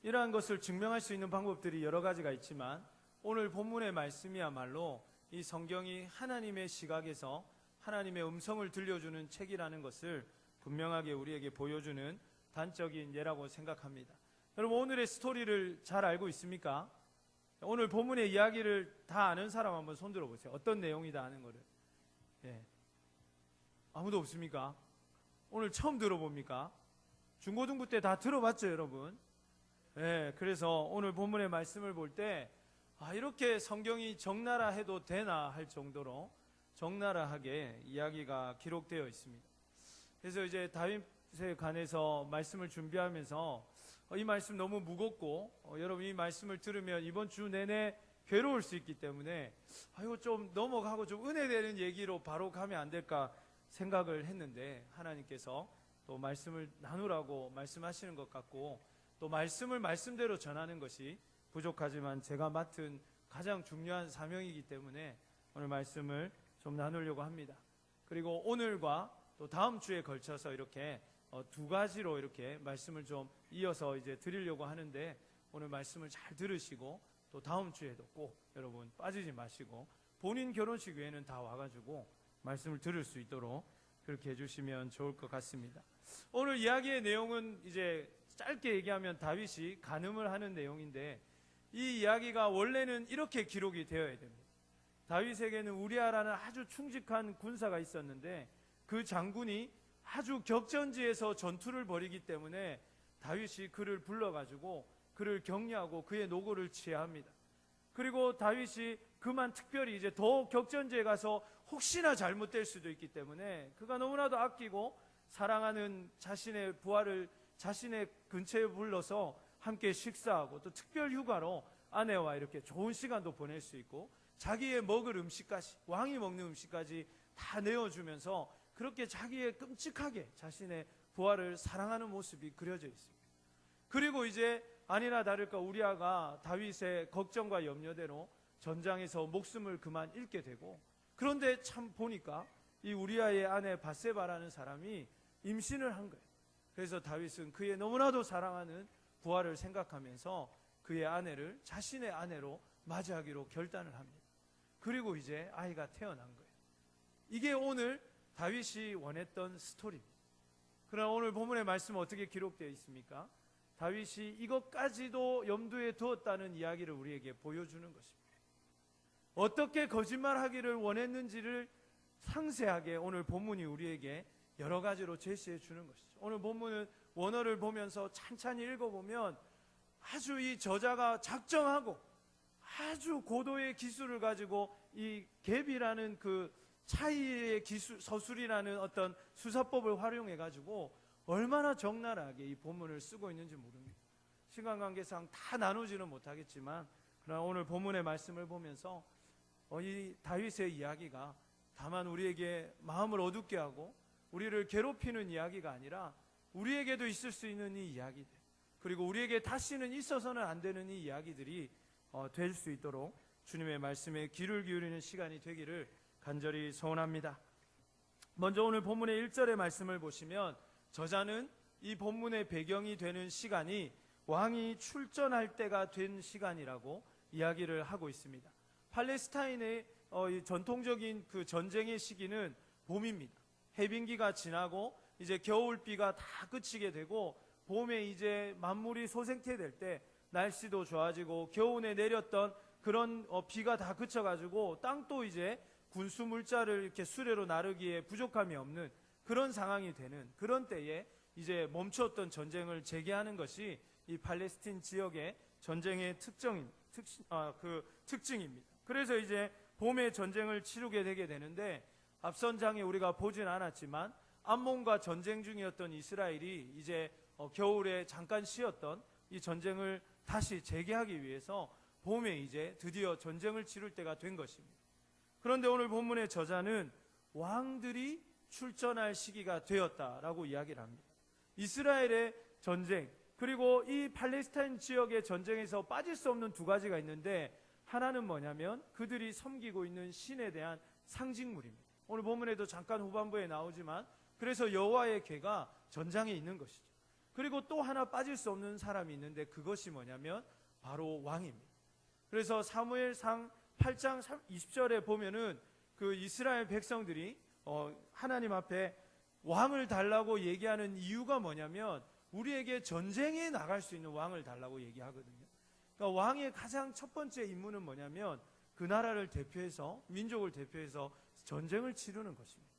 이러한 것을 증명할 수 있는 방법들이 여러 가지가 있지만 오늘 본문의 말씀이야말로 이 성경이 하나님의 시각에서 하나님의 음성을 들려주는 책이라는 것을 분명하게 우리에게 보여주는 단적인 예라고 생각합니다. 여러분 오늘의 스토리를 잘 알고 있습니까? 오늘 본문의 이야기를 다 아는 사람 한번 손 들어보세요. 어떤 내용이다 하는 거를. 아무도 없습니까? 오늘 처음 들어봅니까? 중고등부 때 다 들어봤죠, 여러분? 그래서 오늘 본문의 말씀을 볼 때 이렇게 성경이 적나라 해도 되나 할 정도로 적나라하게 이야기가 기록되어 있습니다. 그래서 이제 다윗에 관해서 말씀을 준비하면서 이 말씀 너무 무겁고 여러분 이 말씀을 들으면 이번 주 내내 괴로울 수 있기 때문에 이거 좀 넘어가고 좀 은혜되는 얘기로 바로 가면 안 될까 생각을 했는데 하나님께서 또 말씀을 나누라고 말씀하시는 것 같고 또 말씀을 말씀대로 전하는 것이 부족하지만 제가 맡은 가장 중요한 사명이기 때문에 오늘 말씀을 좀 나누려고 합니다. 그리고 오늘과 또 다음 주에 걸쳐서 이렇게 두 가지로 이렇게 말씀을 좀 이어서 이제 드리려고 하는데 오늘 말씀을 잘 들으시고 또 다음 주에도 꼭 여러분 빠지지 마시고 본인 결혼식 외에는 다 와가지고 말씀을 들을 수 있도록 그렇게 해주시면 좋을 것 같습니다. 오늘 이야기의 내용은 이제 짧게 얘기하면 다윗이 간음을 하는 내용인데 이 이야기가 원래는 이렇게 기록이 되어야 됩니다. 다윗에게는 우리아라는 아주 충직한 군사가 있었는데 그 장군이 아주 격전지에서 전투를 벌이기 때문에 다윗이 그를 불러가지고 그를 격려하고 그의 노고를 취합니다. 그리고 다윗이 그만 특별히 이제 더 격전지에 가서 혹시나 잘못될 수도 있기 때문에 그가 너무나도 아끼고 사랑하는 자신의 부하를 자신의 근처에 불러서 함께 식사하고 또 특별 휴가로 아내와 이렇게 좋은 시간도 보낼 수 있고 자기의 먹을 음식까지 왕이 먹는 음식까지 다 내어주면서 그렇게 자기의 끔찍하게 자신의 부하를 사랑하는 모습이 그려져 있습니다. 그리고 이제 아니나 다를까 우리아가 다윗의 걱정과 염려대로 전장에서 목숨을 그만 잃게 되고 그런데 참 보니까 이 우리아의 아내 바세바라는 사람이 임신을 한 거예요. 그래서 다윗은 그의 너무나도 사랑하는 부하를 생각하면서 그의 아내를 자신의 아내로 맞이하기로 결단을 합니다. 그리고 이제 아이가 태어난 거예요. 이게 오늘 다윗이 원했던 스토리입니다. 그러나 오늘 본문의 말씀은 어떻게 기록되어 있습니까? 다윗이 이것까지도 염두에 두었다는 이야기를 우리에게 보여주는 것입니다. 어떻게 거짓말하기를 원했는지를 상세하게 오늘 본문이 우리에게 여러 가지로 제시해 주는 것이죠. 오늘 본문은 원어를 보면서 찬찬히 읽어보면 아주 이 저자가 작정하고 아주 고도의 기술을 가지고 이 갭이라는 그 차이의 기술, 서술이라는 어떤 수사법을 활용해 가지고 얼마나 적나라하게 이 본문을 쓰고 있는지 모릅니다. 시간 관계상 다 나누지는 못하겠지만 그러나 오늘 본문의 말씀을 보면서 이 다윗의 이야기가 다만 우리에게 마음을 어둡게 하고 우리를 괴롭히는 이야기가 아니라 우리에게도 있을 수 있는 이 이야기들 그리고 우리에게 다시는 있어서는 안 되는 이 이야기들이 될 수 있도록 주님의 말씀에 귀를 기울이는 시간이 되기를 간절히 소원합니다. 먼저 오늘 본문의 1절의 말씀을 보시면 저자는 이 본문의 배경이 되는 시간이 왕이 출전할 때가 된 시간이라고 이야기를 하고 있습니다. 팔레스타인의 전통적인 그 전쟁의 시기는 봄입니다. 해빙기가 지나고 이제 겨울비가 다 그치게 되고 봄에 이제 만물이 소생태될 때 날씨도 좋아지고 겨우내 내렸던 그런 비가 다 그쳐가지고 땅도 이제 군수 물자를 이렇게 수레로 나르기에 부족함이 없는 그런 상황이 되는 그런 때에 이제 멈췄던 전쟁을 재개하는 것이 이 팔레스틴 지역의 전쟁의 특징입니다. 그래서 이제 봄에 전쟁을 치르게 되게 되는데 앞선 장에 우리가 보진 않았지만 암몬과 전쟁 중이었던 이스라엘이 이제 겨울에 잠깐 쉬었던 이 전쟁을 다시 재개하기 위해서 봄에 이제 드디어 전쟁을 치를 때가 된 것입니다. 그런데 오늘 본문의 저자는 왕들이 출전할 시기가 되었다라고 이야기를 합니다. 이스라엘의 전쟁 그리고 이 팔레스타인 지역의 전쟁에서 빠질 수 없는 두 가지가 있는데 하나는 뭐냐면 그들이 섬기고 있는 신에 대한 상징물입니다. 오늘 본문에도 잠깐 후반부에 나오지만 그래서 여호와의 궤가 전장에 있는 것이죠. 그리고 또 하나 빠질 수 없는 사람이 있는데 그것이 뭐냐면 바로 왕입니다. 그래서 사무엘상 8장 20절에 보면은 그 이스라엘 백성들이 하나님 앞에 왕을 달라고 얘기하는 이유가 뭐냐면 우리에게 전쟁에 나갈 수 있는 왕을 달라고 얘기하거든요. 그러니까 왕의 가장 첫 번째 임무는 뭐냐면 그 나라를 대표해서 민족을 대표해서 전쟁을 치르는 것입니다.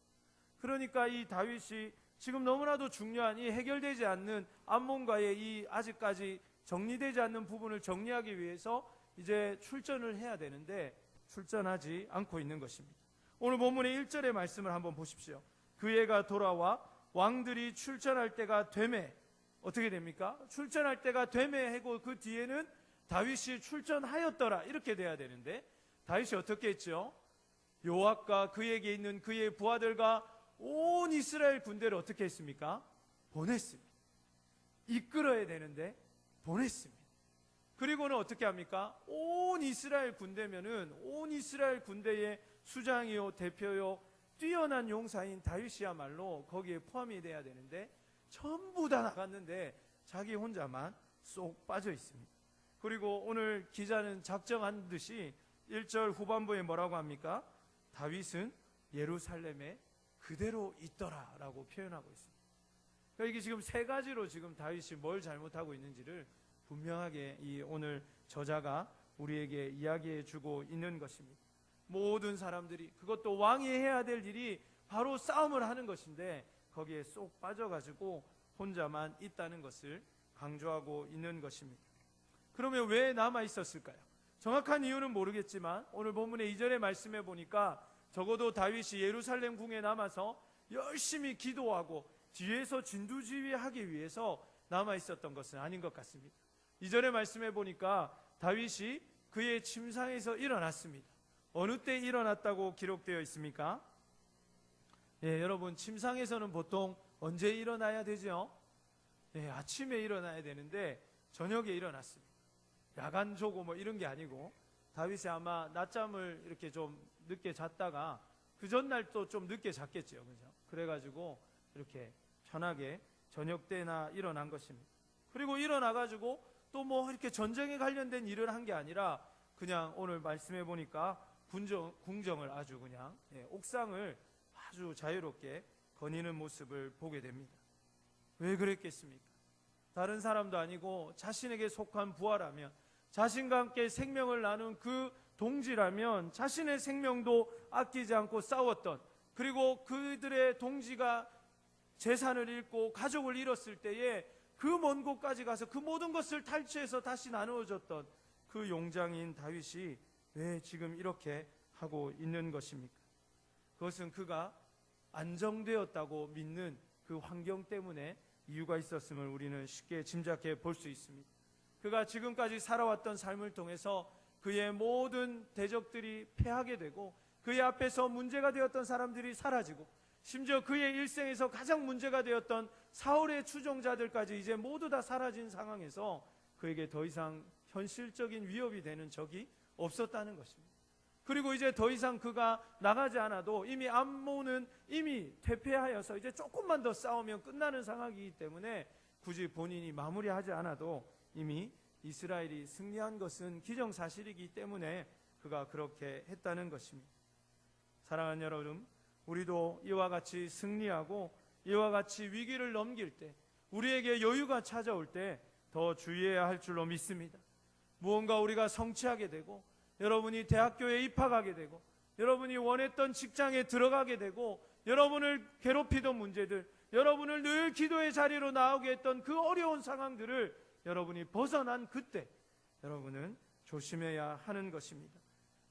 그러니까 이 다윗이 지금 너무나도 중요한 이 해결되지 않는 암몬과의 이 아직까지 정리되지 않는 부분을 정리하기 위해서 이제 출전을 해야 되는데 출전하지 않고 있는 것입니다. 오늘 본문의 1절의 말씀을 한번 보십시오. 그 해가 돌아와 왕들이 출전할 때가 되매 어떻게 됩니까? 출전할 때가 되매 하고 그 뒤에는 다윗이 출전하였더라 이렇게 돼야 되는데 다윗이 어떻게 했죠? 요압과 그에게 있는 그의 부하들과 온 이스라엘 군대를 어떻게 했습니까? 보냈습니다. 이끌어야 되는데 보냈습니다. 그리고는 어떻게 합니까? 온 이스라엘 군대면은 온 이스라엘 군대의 수장이요 대표요 뛰어난 용사인 다윗이야말로 거기에 포함이 돼야 되는데 전부 다 나갔는데 자기 혼자만 쏙 빠져 있습니다. 그리고 오늘 기자는 작정한 듯이 1절 후반부에 뭐라고 합니까? 다윗은 예루살렘에 그대로 있더라라고 표현하고 있습니다. 그러니까 이게 지금 세 가지로 지금 다윗이 뭘 잘못하고 있는지를 분명하게 이 오늘 저자가 우리에게 이야기해 주고 있는 것입니다. 모든 사람들이, 그것도 왕이 해야 될 일이 바로 싸움을 하는 것인데 거기에 쏙 빠져가지고 혼자만 있다는 것을 강조하고 있는 것입니다. 그러면 왜 남아 있었을까요? 정확한 이유는 모르겠지만 오늘 본문의 2절의 말씀에 보니까 적어도 다윗이 예루살렘 궁에 남아서 열심히 기도하고 뒤에서 진두지휘하기 위해서 남아 있었던 것은 아닌 것 같습니다. 2절의 말씀에 보니까 다윗이 그의 침상에서 일어났습니다. 어느 때 일어났다고 기록되어 있습니까? 여러분, 침상에서는 보통 언제 일어나야 되죠? 아침에 일어나야 되는데 저녁에 일어났습니다. 야간 조고 뭐 이런 게 아니고 다윗이 아마 낮잠을 이렇게 좀 늦게 잤다가 그 전날 또 좀 늦게 잤겠죠, 그죠? 그래가지고 이렇게 편하게 저녁 때나 일어난 것입니다. 그리고 일어나가지고 또 뭐 이렇게 전쟁에 관련된 일을 한 게 아니라 그냥 오늘 말씀해 보니까 궁정을 아주 그냥 옥상을 아주 자유롭게 거니는 모습을 보게 됩니다. 왜 그랬겠습니까? 다른 사람도 아니고 자신에게 속한 부하라면, 자신과 함께 생명을 나눈 그 동지라면 자신의 생명도 아끼지 않고 싸웠던, 그리고 그들의 동지가 재산을 잃고 가족을 잃었을 때에 그 먼 곳까지 가서 그 모든 것을 탈취해서 다시 나누어줬던 그 용장인 다윗이 왜 지금 이렇게 하고 있는 것입니까? 그것은 그가 안정되었다고 믿는 그 환경 때문에 이유가 있었음을 우리는 쉽게 짐작해 볼 수 있습니다. 그가 지금까지 살아왔던 삶을 통해서 그의 모든 대적들이 패하게 되고 그의 앞에서 문제가 되었던 사람들이 사라지고 심지어 그의 일생에서 가장 문제가 되었던 사울의 추종자들까지 이제 모두 다 사라진 상황에서 그에게 더 이상 현실적인 위협이 되는 적이 없었다는 것입니다. 그리고 이제 더 이상 그가 나가지 않아도 이미 암몬은 이미 퇴폐하여서 이제 조금만 더 싸우면 끝나는 상황이기 때문에 굳이 본인이 마무리하지 않아도 이미 이스라엘이 승리한 것은 기정사실이기 때문에 그가 그렇게 했다는 것입니다. 사랑하는 여러분, 우리도 이와 같이 승리하고 이와 같이 위기를 넘길 때, 우리에게 여유가 찾아올 때 더 주의해야 할 줄로 믿습니다. 무언가 우리가 성취하게 되고, 여러분이 대학교에 입학하게 되고, 여러분이 원했던 직장에 들어가게 되고, 여러분을 괴롭히던 문제들, 여러분을 늘 기도의 자리로 나오게 했던 그 어려운 상황들을 여러분이 벗어난 그때 여러분은 조심해야 하는 것입니다.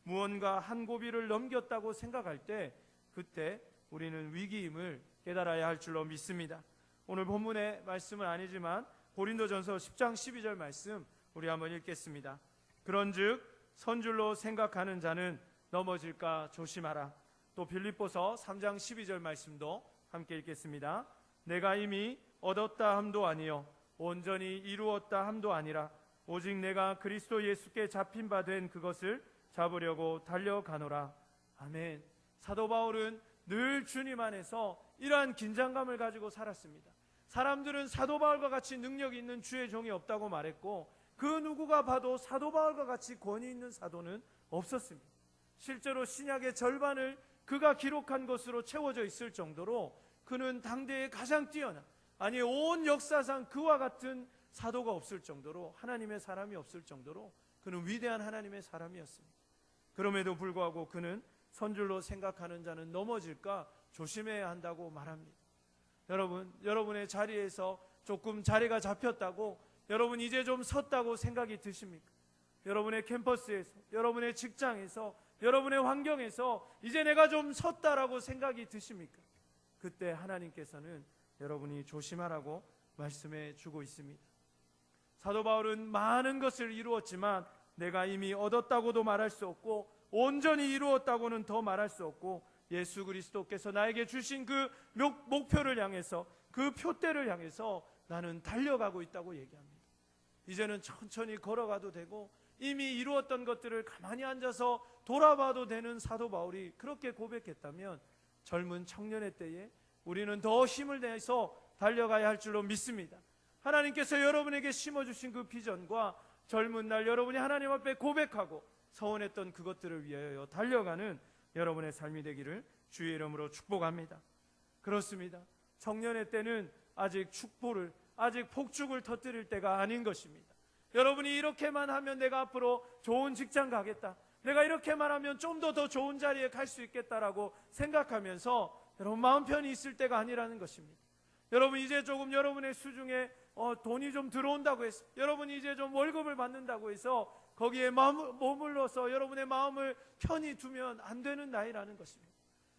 무언가 한 고비를 넘겼다고 생각할 때 그때 우리는 위기임을 깨달아야 할 줄로 믿습니다. 오늘 본문의 말씀은 아니지만 고린도전서 10장 12절 말씀 우리 한번 읽겠습니다. 그런즉 선줄로 생각하는 자는 넘어질까 조심하라. 또 빌립보서 3장 12절 말씀도 함께 읽겠습니다. 내가 이미 얻었다 함도 아니요 온전히 이루었다 함도 아니라 오직 내가 그리스도 예수께 잡힌 바 된 그것을 잡으려고 달려가노라. 아멘. 사도 바울은 늘 주님 안에서 이러한 긴장감을 가지고 살았습니다. 사람들은 사도 바울과 같이 능력이 있는 주의 종이 없다고 말했고 그 누구가 봐도 사도 바울과 같이 권위 있는 사도는 없었습니다. 실제로 신약의 절반을 그가 기록한 것으로 채워져 있을 정도로 그는 당대에 가장 뛰어난, 아니 온 역사상 그와 같은 사도가 없을 정도로, 하나님의 사람이 없을 정도로 그는 위대한 하나님의 사람이었습니다. 그럼에도 불구하고 그는 선줄로 생각하는 자는 넘어질까 조심해야 한다고 말합니다. 여러분, 여러분의 자리에서 조금 자리가 잡혔다고, 여러분 이제 좀 섰다고 생각이 드십니까? 여러분의 캠퍼스에서, 여러분의 직장에서, 여러분의 환경에서 이제 내가 좀 섰다라고 생각이 드십니까? 그때 하나님께서는 여러분이 조심하라고 말씀해 주고 있습니다. 사도 바울은 많은 것을 이루었지만 내가 이미 얻었다고도 말할 수 없고 온전히 이루었다고는 더 말할 수 없고 예수 그리스도께서 나에게 주신 그 목표를 향해서, 그 표대를 향해서 나는 달려가고 있다고 얘기합니다. 이제는 천천히 걸어가도 되고 이미 이루었던 것들을 가만히 앉아서 돌아봐도 되는 사도 바울이 그렇게 고백했다면 젊은 청년의 때에 우리는 더 힘을 내서 달려가야 할 줄로 믿습니다. 하나님께서 여러분에게 심어주신 그 비전과 젊은 날 여러분이 하나님 앞에 고백하고 서원했던 그것들을 위하여 달려가는 여러분의 삶이 되기를 주의 이름으로 축복합니다. 그렇습니다. 청년의 때는 아직 아직 폭죽을 터뜨릴 때가 아닌 것입니다. 여러분이 이렇게만 하면 내가 앞으로 좋은 직장 가겠다, 내가 이렇게만 하면 좀 더 좋은 자리에 갈 수 있겠다라고 생각하면서 여러분 마음 편히 있을 때가 아니라는 것입니다. 여러분 이제 조금 여러분의 수중에 돈이 좀 들어온다고 해서, 여러분이 이제 좀 월급을 받는다고 해서 거기에 머물러서 여러분의 마음을 편히 두면 안 되는 나이라는 것입니다.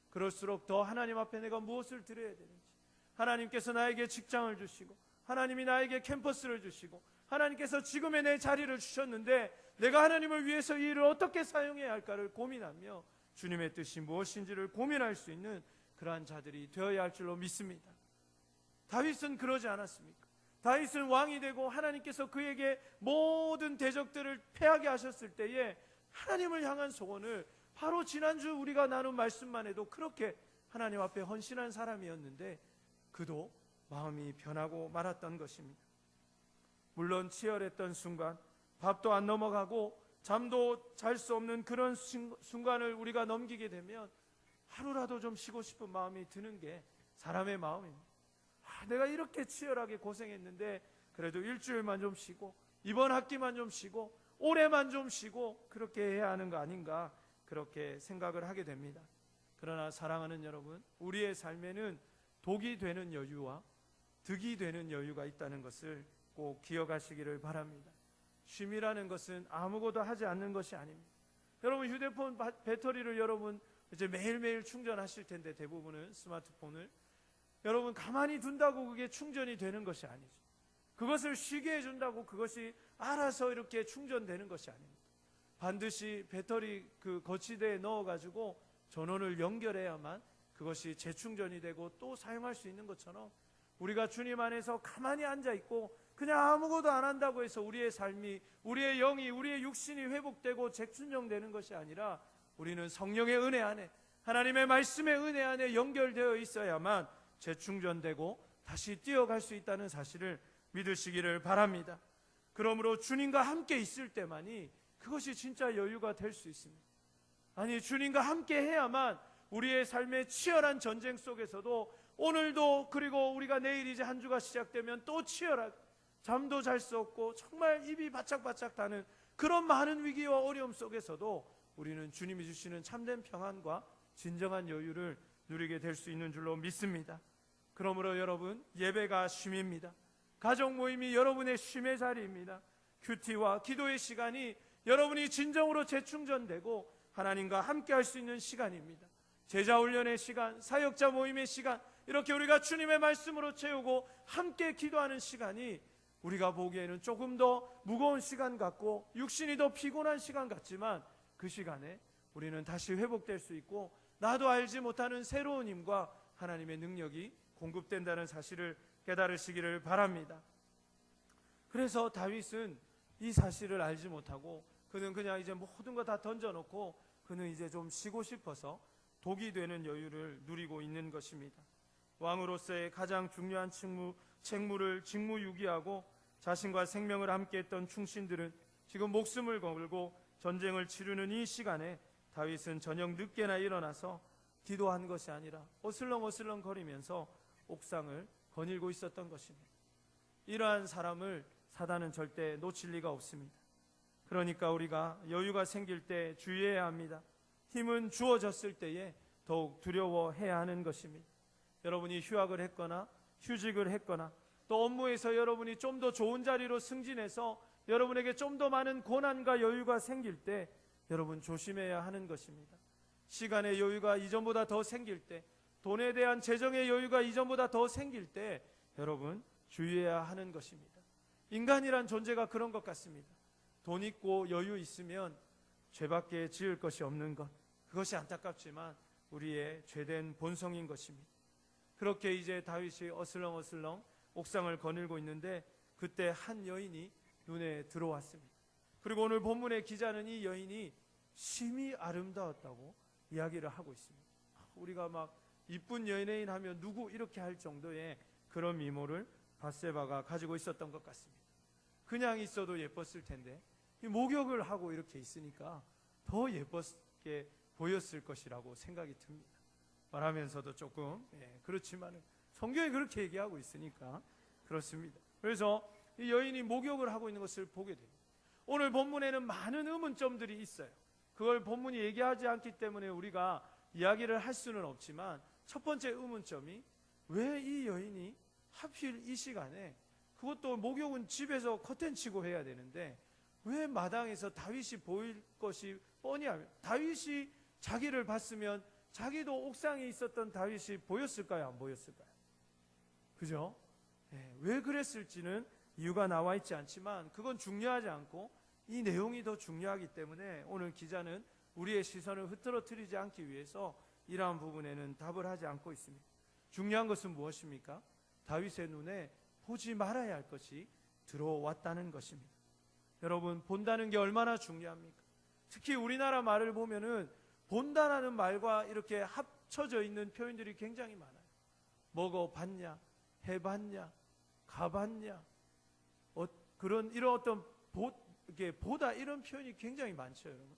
그럴수록 더 하나님 앞에 내가 무엇을 드려야 되는지, 하나님께서 나에게 직장을 주시고 하나님이 나에게 캠퍼스를 주시고 하나님께서 지금의 내 자리를 주셨는데 내가 하나님을 위해서 이 일을 어떻게 사용해야 할까를 고민하며 주님의 뜻이 무엇인지를 고민할 수 있는 그러한 자들이 되어야 할 줄로 믿습니다. 다윗은 그러지 않았습니까? 다윗은 왕이 되고 하나님께서 그에게 모든 대적들을 패하게 하셨을 때에 하나님을 향한 소원을, 바로 지난주 우리가 나눈 말씀만 해도 그렇게 하나님 앞에 헌신한 사람이었는데 그도 마음이 변하고 말았던 것입니다. 물론 치열했던 순간, 밥도 안 넘어가고 잠도 잘 수 없는 그런 순간을 우리가 넘기게 되면 하루라도 좀 쉬고 싶은 마음이 드는 게 사람의 마음입니다. 내가 이렇게 치열하게 고생했는데 그래도 일주일만 좀 쉬고 이번 학기만 좀 쉬고 올해만 좀 쉬고 그렇게 해야 하는 거 아닌가, 그렇게 생각을 하게 됩니다. 그러나 사랑하는 여러분, 우리의 삶에는 독이 되는 여유와 득이 되는 여유가 있다는 것을 꼭 기억하시기를 바랍니다. 쉼이라는 것은 아무것도 하지 않는 것이 아닙니다. 여러분 휴대폰 배터리를 여러분 이제 매일매일 충전하실 텐데 대부분은 스마트폰을 여러분 가만히 둔다고 그게 충전이 되는 것이 아니죠. 그것을 쉬게 해준다고 그것이 알아서 이렇게 충전되는 것이 아닙니다. 반드시 배터리 그 거치대에 넣어가지고 전원을 연결해야만 그것이 재충전이 되고 또 사용할 수 있는 것처럼 우리가 주님 안에서 가만히 앉아있고 그냥 아무것도 안 한다고 해서 우리의 삶이, 우리의 영이, 우리의 육신이 회복되고 재충전되는 것이 아니라 우리는 성령의 은혜 안에, 하나님의 말씀의 은혜 안에 연결되어 있어야만 재충전되고 다시 뛰어갈 수 있다는 사실을 믿으시기를 바랍니다. 그러므로 주님과 함께 있을 때만이 그것이 진짜 여유가 될 수 있습니다. 아니, 주님과 함께 해야만 우리의 삶의 치열한 전쟁 속에서도 오늘도, 그리고 우리가 내일 이제 한 주가 시작되면 또 치열하게 잠도 잘 수 없고 정말 입이 바짝바짝 타는 그런 많은 위기와 어려움 속에서도 우리는 주님이 주시는 참된 평안과 진정한 여유를 누리게 될 수 있는 줄로 믿습니다. 그러므로 여러분, 예배가 쉼입니다. 가족 모임이 여러분의 쉼의 자리입니다. 큐티와 기도의 시간이 여러분이 진정으로 재충전되고 하나님과 함께 할 수 있는 시간입니다. 제자 훈련의 시간, 사역자 모임의 시간, 이렇게 우리가 주님의 말씀으로 채우고 함께 기도하는 시간이 우리가 보기에는 조금 더 무거운 시간 같고 육신이 더 피곤한 시간 같지만 그 시간에 우리는 다시 회복될 수 있고 나도 알지 못하는 새로운 힘과 하나님의 능력이 공급된다는 사실을 깨달으시기를 바랍니다. 그래서 다윗은 이 사실을 알지 못하고 그는 그냥 이제 모든 거 다 던져놓고 그는 이제 좀 쉬고 싶어서 독이 되는 여유를 누리고 있는 것입니다. 왕으로서의 가장 중요한 책무를 직무유기하고 자신과 생명을 함께했던 충신들은 지금 목숨을 걸고 전쟁을 치르는 이 시간에 다윗은 저녁 늦게나 일어나서 기도한 것이 아니라 어슬렁어슬렁 거리면서 옥상을 거닐고 있었던 것입니다. 이러한 사람을 사단은 절대 놓칠 리가 없습니다. 그러니까 우리가 여유가 생길 때 주의해야 합니다. 힘은 주어졌을 때에 더욱 두려워해야 하는 것입니다. 여러분이 휴학을 했거나 휴직을 했거나 또 업무에서 여러분이 좀 더 좋은 자리로 승진해서 여러분에게 좀 더 많은 고난과 여유가 생길 때 여러분 조심해야 하는 것입니다. 시간의 여유가 이전보다 더 생길 때, 돈에 대한 재정의 여유가 이전보다 더 생길 때 여러분 주의해야 하는 것입니다. 인간이란 존재가 그런 것 같습니다. 돈 있고 여유 있으면 죄밖에 지을 것이 없는 것, 그것이 안타깝지만 우리의 죄된 본성인 것입니다. 그렇게 이제 다윗이 어슬렁어슬렁 옥상을 거닐고 있는데 그때 한 여인이 눈에 들어왔습니다. 그리고 오늘 본문의 기자는 이 여인이 심히 아름다웠다고 이야기를 하고 있습니다. 우리가 막 이쁜 연예인 하면 누구 이렇게 할 정도의 그런 미모를 밧세바가 가지고 있었던 것 같습니다. 그냥 있어도 예뻤을 텐데 이 목욕을 하고 이렇게 있으니까 더 예뻤게 보였을 것이라고 생각이 듭니다. 말하면서도 조금 그렇지만 성경이 그렇게 얘기하고 있으니까 그렇습니다. 그래서 이 여인이 목욕을 하고 있는 것을 보게 됩니다. 오늘 본문에는 많은 의문점들이 있어요. 그걸 본문이 얘기하지 않기 때문에 우리가 이야기를 할 수는 없지만 첫 번째 의문점이 왜 이 여인이 하필 이 시간에, 그것도 목욕은 집에서 커튼 치고 해야 되는데 왜 마당에서 다윗이 보일 것이 뻔히 알면, 다윗이 자기를 봤으면 자기도 옥상에 있었던 다윗이 보였을까요? 안 보였을까요? 그죠? 왜 그랬을지는 이유가 나와 있지 않지만 그건 중요하지 않고 이 내용이 더 중요하기 때문에 오늘 기자는 우리의 시선을 흐트러뜨리지 않기 위해서 이러한 부분에는 답을 하지 않고 있습니다. 중요한 것은 무엇입니까? 다윗의 눈에 보지 말아야 할 것이 들어왔다는 것입니다. 여러분, 본다는 게 얼마나 중요합니까? 특히 우리나라 말을 보면은 본다라는 말과 이렇게 합쳐져 있는 표현들이 굉장히 많아요. 먹어봤냐, 해봤냐, 가봤냐, 이런 어떤 보다 이런 표현이 굉장히 많죠, 여러분.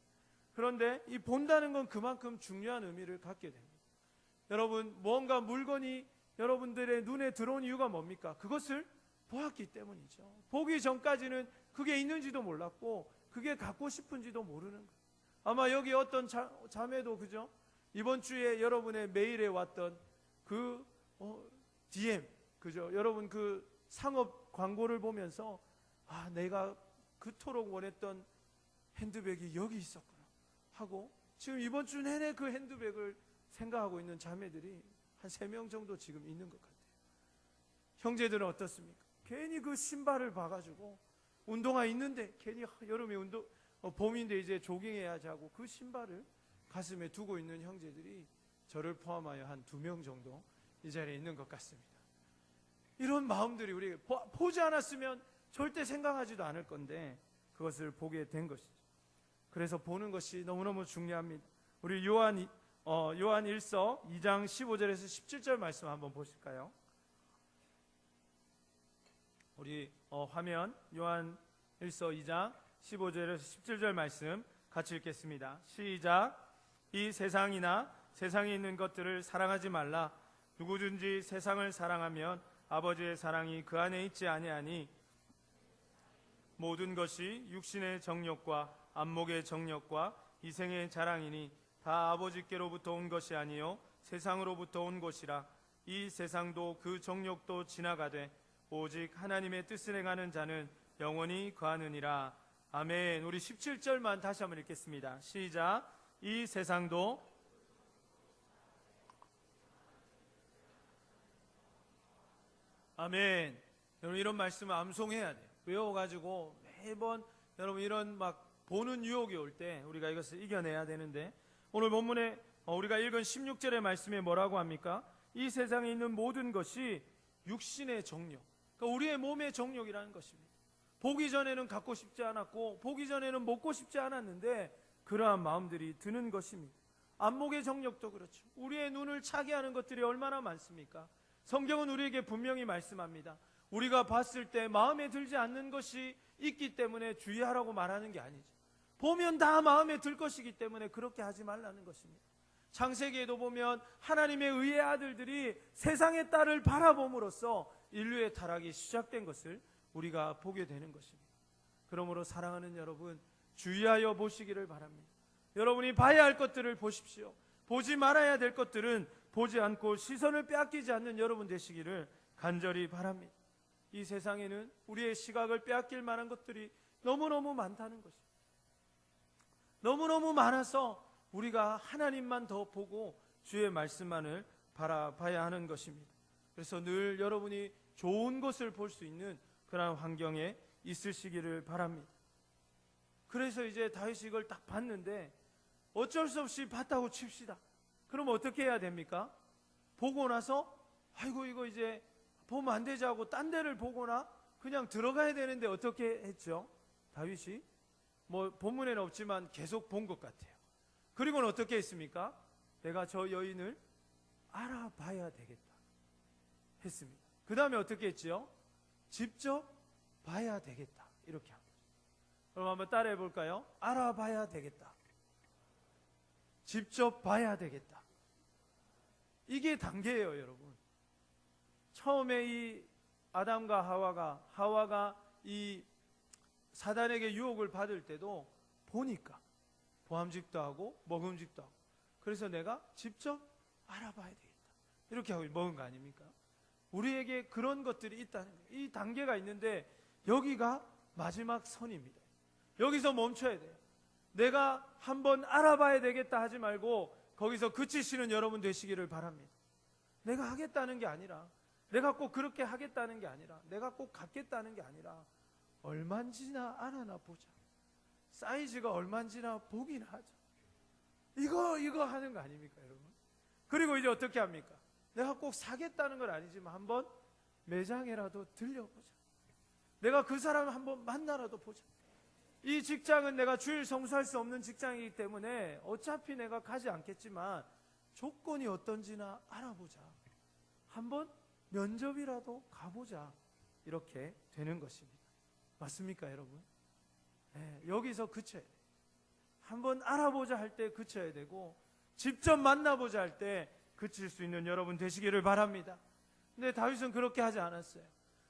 그런데 이 본다는 건 그만큼 중요한 의미를 갖게 됩니다. 여러분, 무언가 물건이 여러분들의 눈에 들어온 이유가 뭡니까? 그것을 보았기 때문이죠. 보기 전까지는 그게 있는지도 몰랐고 그게 갖고 싶은지도 모르는 거예요. 아마 여기 어떤 자매도 그죠? 이번 주에 여러분의 메일에 왔던 그 DM, 그죠? 여러분 그 상업 광고를 보면서 내가 그토록 원했던 핸드백이 여기 있었구나 하고 지금 이번 주 내내 그 핸드백을 생각하고 있는 자매들이 한 3명 정도 지금 있는 것 같아요. 형제들은 어떻습니까? 괜히 그 신발을 봐가지고 운동화 있는데 괜히 여름에 봄인데 이제 조깅해야지 하고 그 신발을 가슴에 두고 있는 형제들이 저를 포함하여 한 2명 정도 이 자리에 있는 것 같습니다. 이런 마음들이 우리 보지 않았으면 절대 생각하지도 않을 건데 그것을 보게 된 것이죠. 그래서 보는 것이 너무너무 중요합니다. 우리 요한 1서 2장 15절에서 17절 말씀 한번 보실까요? 우리 화면 요한 1서 2장 15절에서 17절 말씀 같이 읽겠습니다. 시작. 이 세상이나 세상에 있는 것들을 사랑하지 말라. 누구든지 세상을 사랑하면 아버지의 사랑이 그 안에 있지 아니하니 모든 것이 육신의 정욕과 안목의 정욕과 이생의 자랑이니 다 아버지께로부터 온 것이 아니요 세상으로부터 온 것이라. 이 세상도 그 정욕도 지나가되 오직 하나님의 뜻을 행하는 자는 영원히 거하느니라. 아멘. 우리 17절만 다시 한번 읽겠습니다. 시작. 이 세상도 아멘. 여러분 이런 말씀을 암송해야 돼요. 외워가지고 매번 여러분 이런 막 보는 유혹이 올 때 우리가 이것을 이겨내야 되는데 오늘 본문에 우리가 읽은 16절의 말씀에 뭐라고 합니까? 이 세상에 있는 모든 것이 육신의 정욕, 그러니까 우리의 몸의 정욕이라는 것입니다. 보기 전에는 갖고 싶지 않았고 보기 전에는 먹고 싶지 않았는데 그러한 마음들이 드는 것입니다. 안목의 정욕도 그렇죠. 우리의 눈을 차게 하는 것들이 얼마나 많습니까? 성경은 우리에게 분명히 말씀합니다. 우리가 봤을 때 마음에 들지 않는 것이 있기 때문에 주의하라고 말하는 게 아니죠. 보면 다 마음에 들 것이기 때문에 그렇게 하지 말라는 것입니다. 창세기에도 보면 하나님의 의의 아들들이 세상의 딸을 바라봄으로써 인류의 타락이 시작된 것을 우리가 보게 되는 것입니다. 그러므로 사랑하는 여러분, 주의하여 보시기를 바랍니다. 여러분이 봐야 할 것들을 보십시오. 보지 말아야 될 것들은 보지 않고 시선을 빼앗기지 않는 여러분 되시기를 간절히 바랍니다. 이 세상에는 우리의 시각을 빼앗길 만한 것들이 너무너무 많다는 것입니다. 너무너무 많아서 우리가 하나님만 더 보고 주의 말씀만을 바라봐야 하는 것입니다. 그래서 늘 여러분이 좋은 것을 볼 수 있는 그런 환경에 있으시기를 바랍니다. 그래서 이제 다윗이 이걸 딱 봤는데 어쩔 수 없이 봤다고 칩시다. 그럼 어떻게 해야 됩니까? 보고 나서 아이고 이거 이제 보면 안 되지 하고 딴 데를 보거나 그냥 들어가야 되는데 어떻게 했죠? 다윗이 뭐 본문에는 없지만 계속 본 것 같아요. 그리고는 어떻게 했습니까? 내가 저 여인을 알아봐야 되겠다 했습니다. 그 다음에 어떻게 했지요? 직접 봐야 되겠다 이렇게 한 거죠. 그럼 한번 따라해 볼까요? 알아봐야 되겠다, 직접 봐야 되겠다. 이게 단계예요, 여러분. 처음에 이 아담과 하와가 이 사단에게 유혹을 받을 때도 보니까 보암직도 하고 먹음직도 하고, 그래서 내가 직접 알아봐야 되겠다 이렇게 하고 먹은 거 아닙니까? 우리에게 그런 것들이 있다는 거예요. 이 단계가 있는데 여기가 마지막 선입니다. 여기서 멈춰야 돼요. 내가 한번 알아봐야 되겠다 하지 말고 거기서 그치시는 여러분 되시기를 바랍니다. 내가 하겠다는 게 아니라, 내가 꼭 그렇게 하겠다는 게 아니라, 내가 꼭 갖겠다는 게 아니라 얼만지나 알아나 보자, 사이즈가 얼만지나 보긴 하자, 이거 하는 거 아닙니까, 여러분? 그리고 이제 어떻게 합니까? 내가 꼭 사겠다는 건 아니지만 한번 매장에라도 들려보자, 내가 그 사람 한번 만나라도 보자. 이 직장은 내가 주일 성수할 수 없는 직장이기 때문에 어차피 내가 가지 않겠지만 조건이 어떤지나 알아보자, 한번 면접이라도 가보자, 이렇게 되는 것입니다. 맞습니까, 여러분? 네, 여기서 그쳐야 돼요. 한번 알아보자 할 때 그쳐야 되고, 직접 만나보자 할 때 그칠 수 있는 여러분 되시기를 바랍니다. 근데 다윗은 그렇게 하지 않았어요.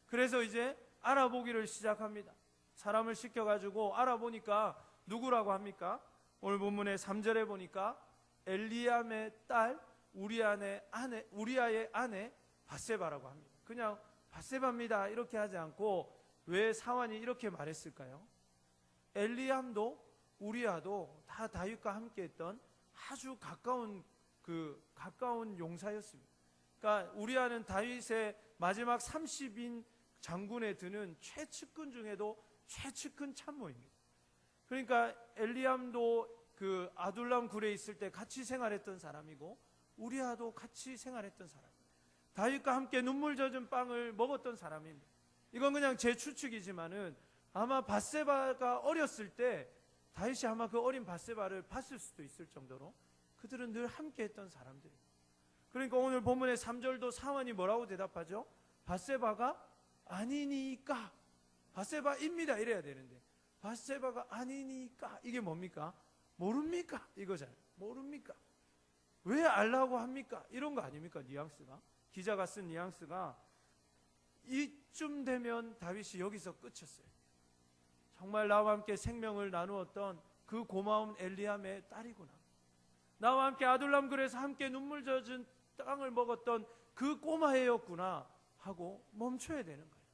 그래서 이제 알아보기를 시작합니다. 사람을 시켜가지고 알아보니까 누구라고 합니까? 오늘 본문의 3절에 보니까 엘리암의 딸 우리아의 아내 밧세바라고 합니다. 그냥 밧세바입니다 이렇게 하지 않고 왜 사환이 이렇게 말했을까요? 엘리암도 우리아도 다 다윗과 함께했던 아주 가까운 용사였습니다. 그러니까 우리아는 다윗의 마지막 30인 장군에 드는 최측근 중에도 최측근 참모입니다. 그러니까 엘리암도 그 아둘람 굴에 있을 때 같이 생활했던 사람이고, 우리아도 같이 생활했던 사람, 다윗과 함께 눈물 젖은 빵을 먹었던 사람입니다. 이건 그냥 제 추측이지만은 아마 밧세바가 어렸을 때 다윗이 아마 그 어린 밧세바를 봤을 수도 있을 정도로 그들은 늘 함께했던 사람들입니다. 그러니까 오늘 본문의 3절도 사환이 뭐라고 대답하죠? 밧세바가 아니니까, 밧세바입니다 이래야 되는데 밧세바가 아니니까, 이게 뭡니까? 모릅니까? 이거잖아요. 모릅니까? 왜 알라고 합니까? 이런 거 아닙니까? 뉘앙스가, 기자가 쓴 뉘앙스가 이쯤 되면 다윗이 여기서 끝쳤어요. 정말 나와 함께 생명을 나누었던 그 고마운 엘리암의 딸이구나, 나와 함께 아둘람 굴에서 함께 눈물 젖은 땅을 먹었던 그 꼬마애였구나 하고 멈춰야 되는 거예요.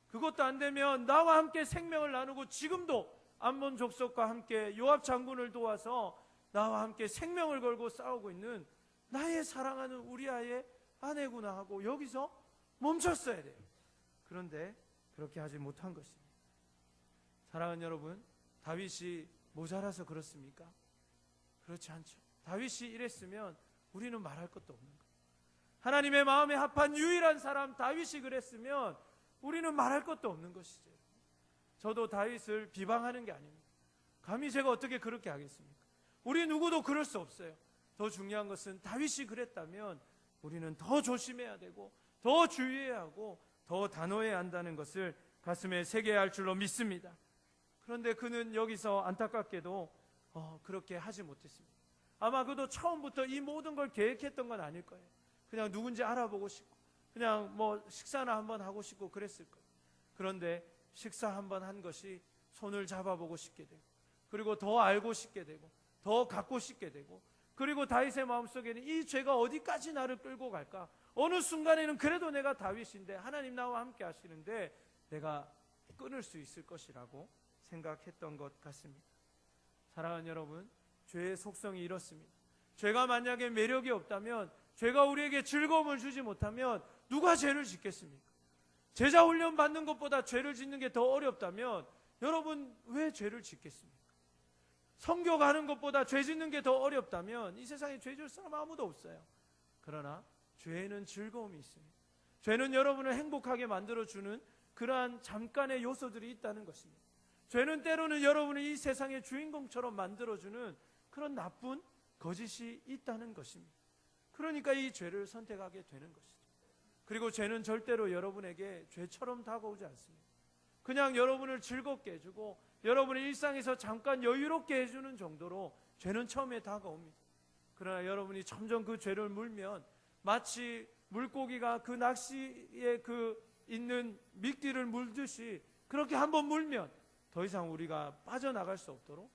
그것도 안 되면 나와 함께 생명을 나누고 지금도 암몬 족속과 함께 요압 장군을 도와서 나와 함께 생명을 걸고 싸우고 있는 나의 사랑하는 우리아의 아내구나 하고 여기서 멈췄어야 돼요. 그런데 그렇게 하지 못한 것입니다. 사랑하는 여러분, 다윗이 모자라서 그렇습니까? 그렇지 않죠. 다윗이 이랬으면 우리는 말할 것도 없는 거예요. 하나님의 마음에 합한 유일한 사람 다윗이 그랬으면 우리는 말할 것도 없는 것이죠. 저도 다윗을 비방하는 게 아닙니다. 감히 제가 어떻게 그렇게 하겠습니까? 우리 누구도 그럴 수 없어요. 더 중요한 것은 다윗이 그랬다면 우리는 더 조심해야 되고 더 주의해야 하고 더 단호해야 한다는 것을 가슴에 새겨야 할 줄로 믿습니다. 그런데 그는 여기서 안타깝게도 그렇게 하지 못했습니다. 아마 그도 처음부터 이 모든 걸 계획했던 건 아닐 거예요. 그냥 누군지 알아보고 싶고 그냥 뭐 식사나 한번 하고 싶고 그랬을 거예요. 그런데 식사 한번 한 것이 손을 잡아보고 싶게 되고, 그리고 더 알고 싶게 되고 더 갖고 싶게 되고, 그리고 다윗의 마음속에는 이 죄가 어디까지 나를 끌고 갈까? 어느 순간에는 그래도 내가 다윗인데 하나님 나와 함께 하시는데 내가 끊을 수 있을 것이라고 생각했던 것 같습니다. 사랑하는 여러분, 죄의 속성이 이렇습니다. 죄가 만약에 매력이 없다면, 죄가 우리에게 즐거움을 주지 못하면 누가 죄를 짓겠습니까? 제자 훈련 받는 것보다 죄를 짓는 게 더 어렵다면 여러분 왜 죄를 짓겠습니까? 성교가는 것보다 죄 짓는 게 더 어렵다면 이 세상에 죄 지을 사람 아무도 없어요. 그러나 죄에는 즐거움이 있습니다. 죄는 여러분을 행복하게 만들어주는 그러한 잠깐의 요소들이 있다는 것입니다. 죄는 때로는 여러분을 이 세상의 주인공처럼 만들어주는 그런 나쁜 거짓이 있다는 것입니다. 그러니까 이 죄를 선택하게 되는 것이죠. 그리고 죄는 절대로 여러분에게 죄처럼 다가오지 않습니다. 그냥 여러분을 즐겁게 해주고 여러분의 일상에서 잠깐 여유롭게 해주는 정도로 죄는 처음에 다가옵니다. 그러나 여러분이 점점 그 죄를 물면 마치 물고기가 그 낚시에 그 있는 미끼를 물듯이 그렇게 한번 물면 더 이상 우리가 빠져나갈 수 없도록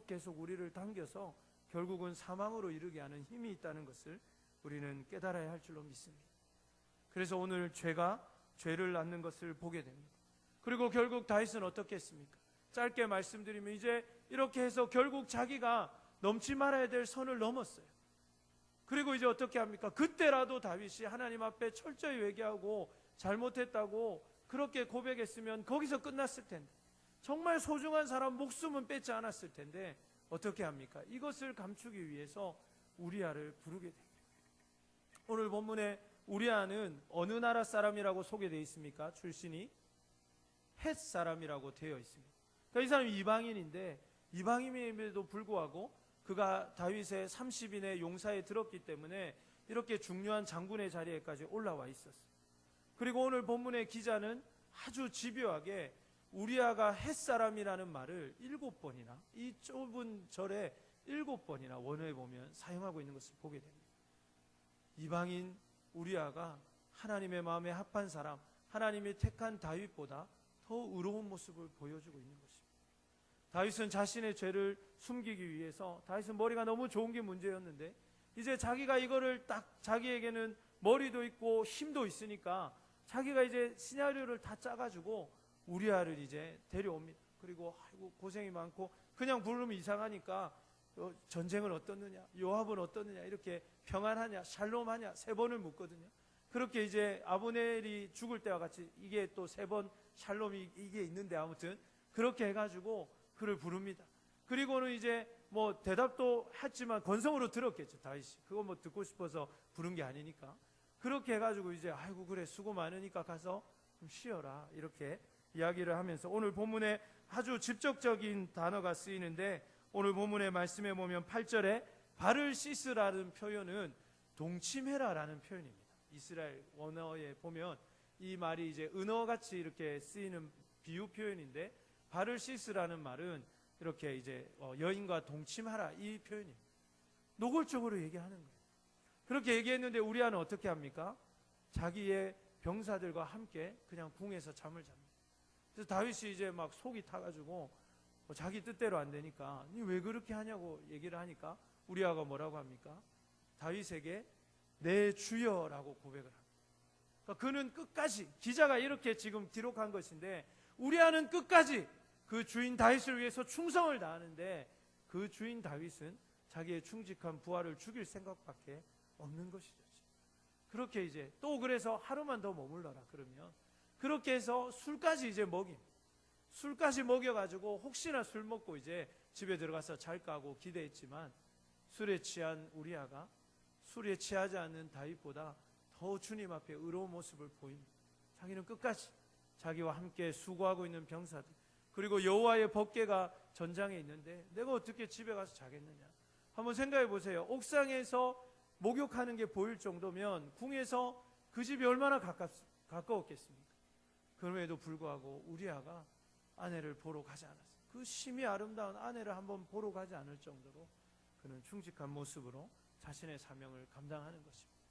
계속 우리를 당겨서 결국은 사망으로 이르게 하는 힘이 있다는 것을 우리는 깨달아야 할 줄로 믿습니다. 그래서 오늘 죄가 죄를 낳는 것을 보게 됩니다. 그리고 결국 다윗은 어떻게 했습니까? 짧게 말씀드리면 이제 이렇게 해서 결국 자기가 넘지 말아야 될 선을 넘었어요. 그리고 이제 어떻게 합니까? 그때라도 다윗이 하나님 앞에 철저히 회개하고 잘못했다고 그렇게 고백했으면 거기서 끝났을 텐데, 정말 소중한 사람 목숨은 뺏지 않았을 텐데 어떻게 합니까? 이것을 감추기 위해서 우리아를 부르게 됩니다. 오늘 본문에 우리아는 어느 나라 사람이라고 소개되어 있습니까? 출신이 헷 사람이라고 되어 있습니다. 그러니까 이 사람이 이방인인데 이방인임에도 불구하고 그가 다윗의 30인의 용사에 들었기 때문에 이렇게 중요한 장군의 자리에까지 올라와 있었어요. 그리고 오늘 본문의 기자는 아주 집요하게 우리아가 헷 사람이라는 말을 7번이나 이 좁은 절에 7번이나 원어에 보면 사용하고 있는 것을 보게 됩니다. 이방인 우리아가 하나님의 마음에 합한 사람, 하나님이 택한 다윗보다 더 의로운 모습을 보여주고 있는 것입니다. 다윗은 자신의 죄를 숨기기 위해서, 다윗은 머리가 너무 좋은 게 문제였는데 이제 자기가 이거를 딱, 자기에게는 머리도 있고 힘도 있으니까 자기가 이제 시나리오를 다 짜가지고 우리아를 이제 데려옵니다. 그리고 아이고 고생이 많고 그냥 부르면 이상하니까 전쟁은 어떻느냐, 요압은 어떻느냐, 이렇게 평안하냐, 샬롬하냐 3번을 묻거든요. 그렇게 이제 아브넬이 죽을 때와 같이 이게 또 3번 샬롬이 이게 있는데 아무튼 그렇게 해가지고 그를 부릅니다. 그리고는 이제 뭐 대답도 했지만 건성으로 들었겠죠, 다윗이. 그거 뭐 듣고 싶어서 부른 게 아니니까. 그렇게 해가지고 이제 아이고 그래 수고 많으니까 가서 좀 쉬어라 이렇게 이야기를 하면서, 오늘 본문에 아주 직접적인 단어가 쓰이는데 오늘 본문의 말씀에 보면 8절에 발을 씻으라는 표현은 동침해라라는 표현입니다. 이스라엘 원어에 보면 이 말이 이제 은어같이 이렇게 쓰이는 비유 표현인데, 발을 씻으라는 말은 이렇게 이제 여인과 동침하라 이 표현입니다. 노골적으로 얘기하는 거예요. 그렇게 얘기했는데 우리아는 어떻게 합니까? 자기의 병사들과 함께 그냥 궁에서 잠을 잡니다. 그래서 다윗이 이제 막 속이 타가지고 자기 뜻대로 안 되니까 니 왜 그렇게 하냐고 얘기를 하니까 우리아가 뭐라고 합니까? 다윗에게 내 주여라고 고백을 합니다. 그러니까 그는 끝까지, 기자가 이렇게 지금 기록한 것인데 우리아는 끝까지 그 주인 다윗을 위해서 충성을 다하는데 그 주인 다윗은 자기의 충직한 부하를 죽일 생각밖에 없는 것이죠. 그렇게 이제 또 그래서 하루만 더 머물러라 그러면 그렇게 해서 술까지 이제 술까지 먹여가지고 혹시나 술 먹고 이제 집에 들어가서 잘까 하고 기대했지만 술에 취한 우리아가 술에 취하지 않는 다윗보다 더 주님 앞에 의로운 모습을 보입니다. 자기는 끝까지 자기와 함께 수고하고 있는 병사들, 그리고 여호와의 법궤가 전장에 있는데 내가 어떻게 집에 가서 자겠느냐. 한번 생각해 보세요. 옥상에서 목욕하는 게 보일 정도면 궁에서 그 집이 얼마나 가까웠겠습니까? 그럼에도 불구하고 우리아가 아내를 보러 가지 않았어요. 그 심히 아름다운 아내를 한번 보러 가지 않을 정도로 그는 충직한 모습으로 자신의 사명을 감당하는 것입니다.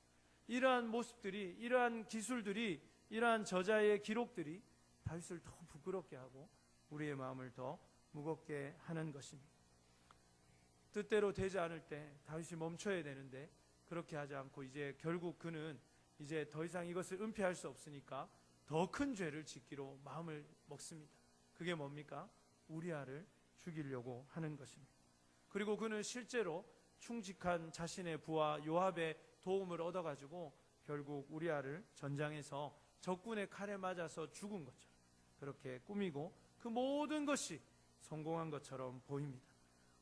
이러한 모습들이, 이러한 기술들이, 이러한 저자의 기록들이 다윗을 더 부끄럽게 하고 우리의 마음을 더 무겁게 하는 것입니다. 뜻대로 되지 않을 때 다윗이 멈춰야 되는데 그렇게 하지 않고 이제 결국 그는 이제 더 이상 이것을 은폐할 수 없으니까 더 큰 죄를 짓기로 마음을 먹습니다. 그게 뭡니까? 우리아를 죽이려고 하는 것입니다. 그리고 그는 실제로 충직한 자신의 부하 요압의 도움을 얻어가지고 결국 우리아를 전장에서 적군의 칼에 맞아서 죽은 것처럼 그렇게 꾸미고 그 모든 것이 성공한 것처럼 보입니다.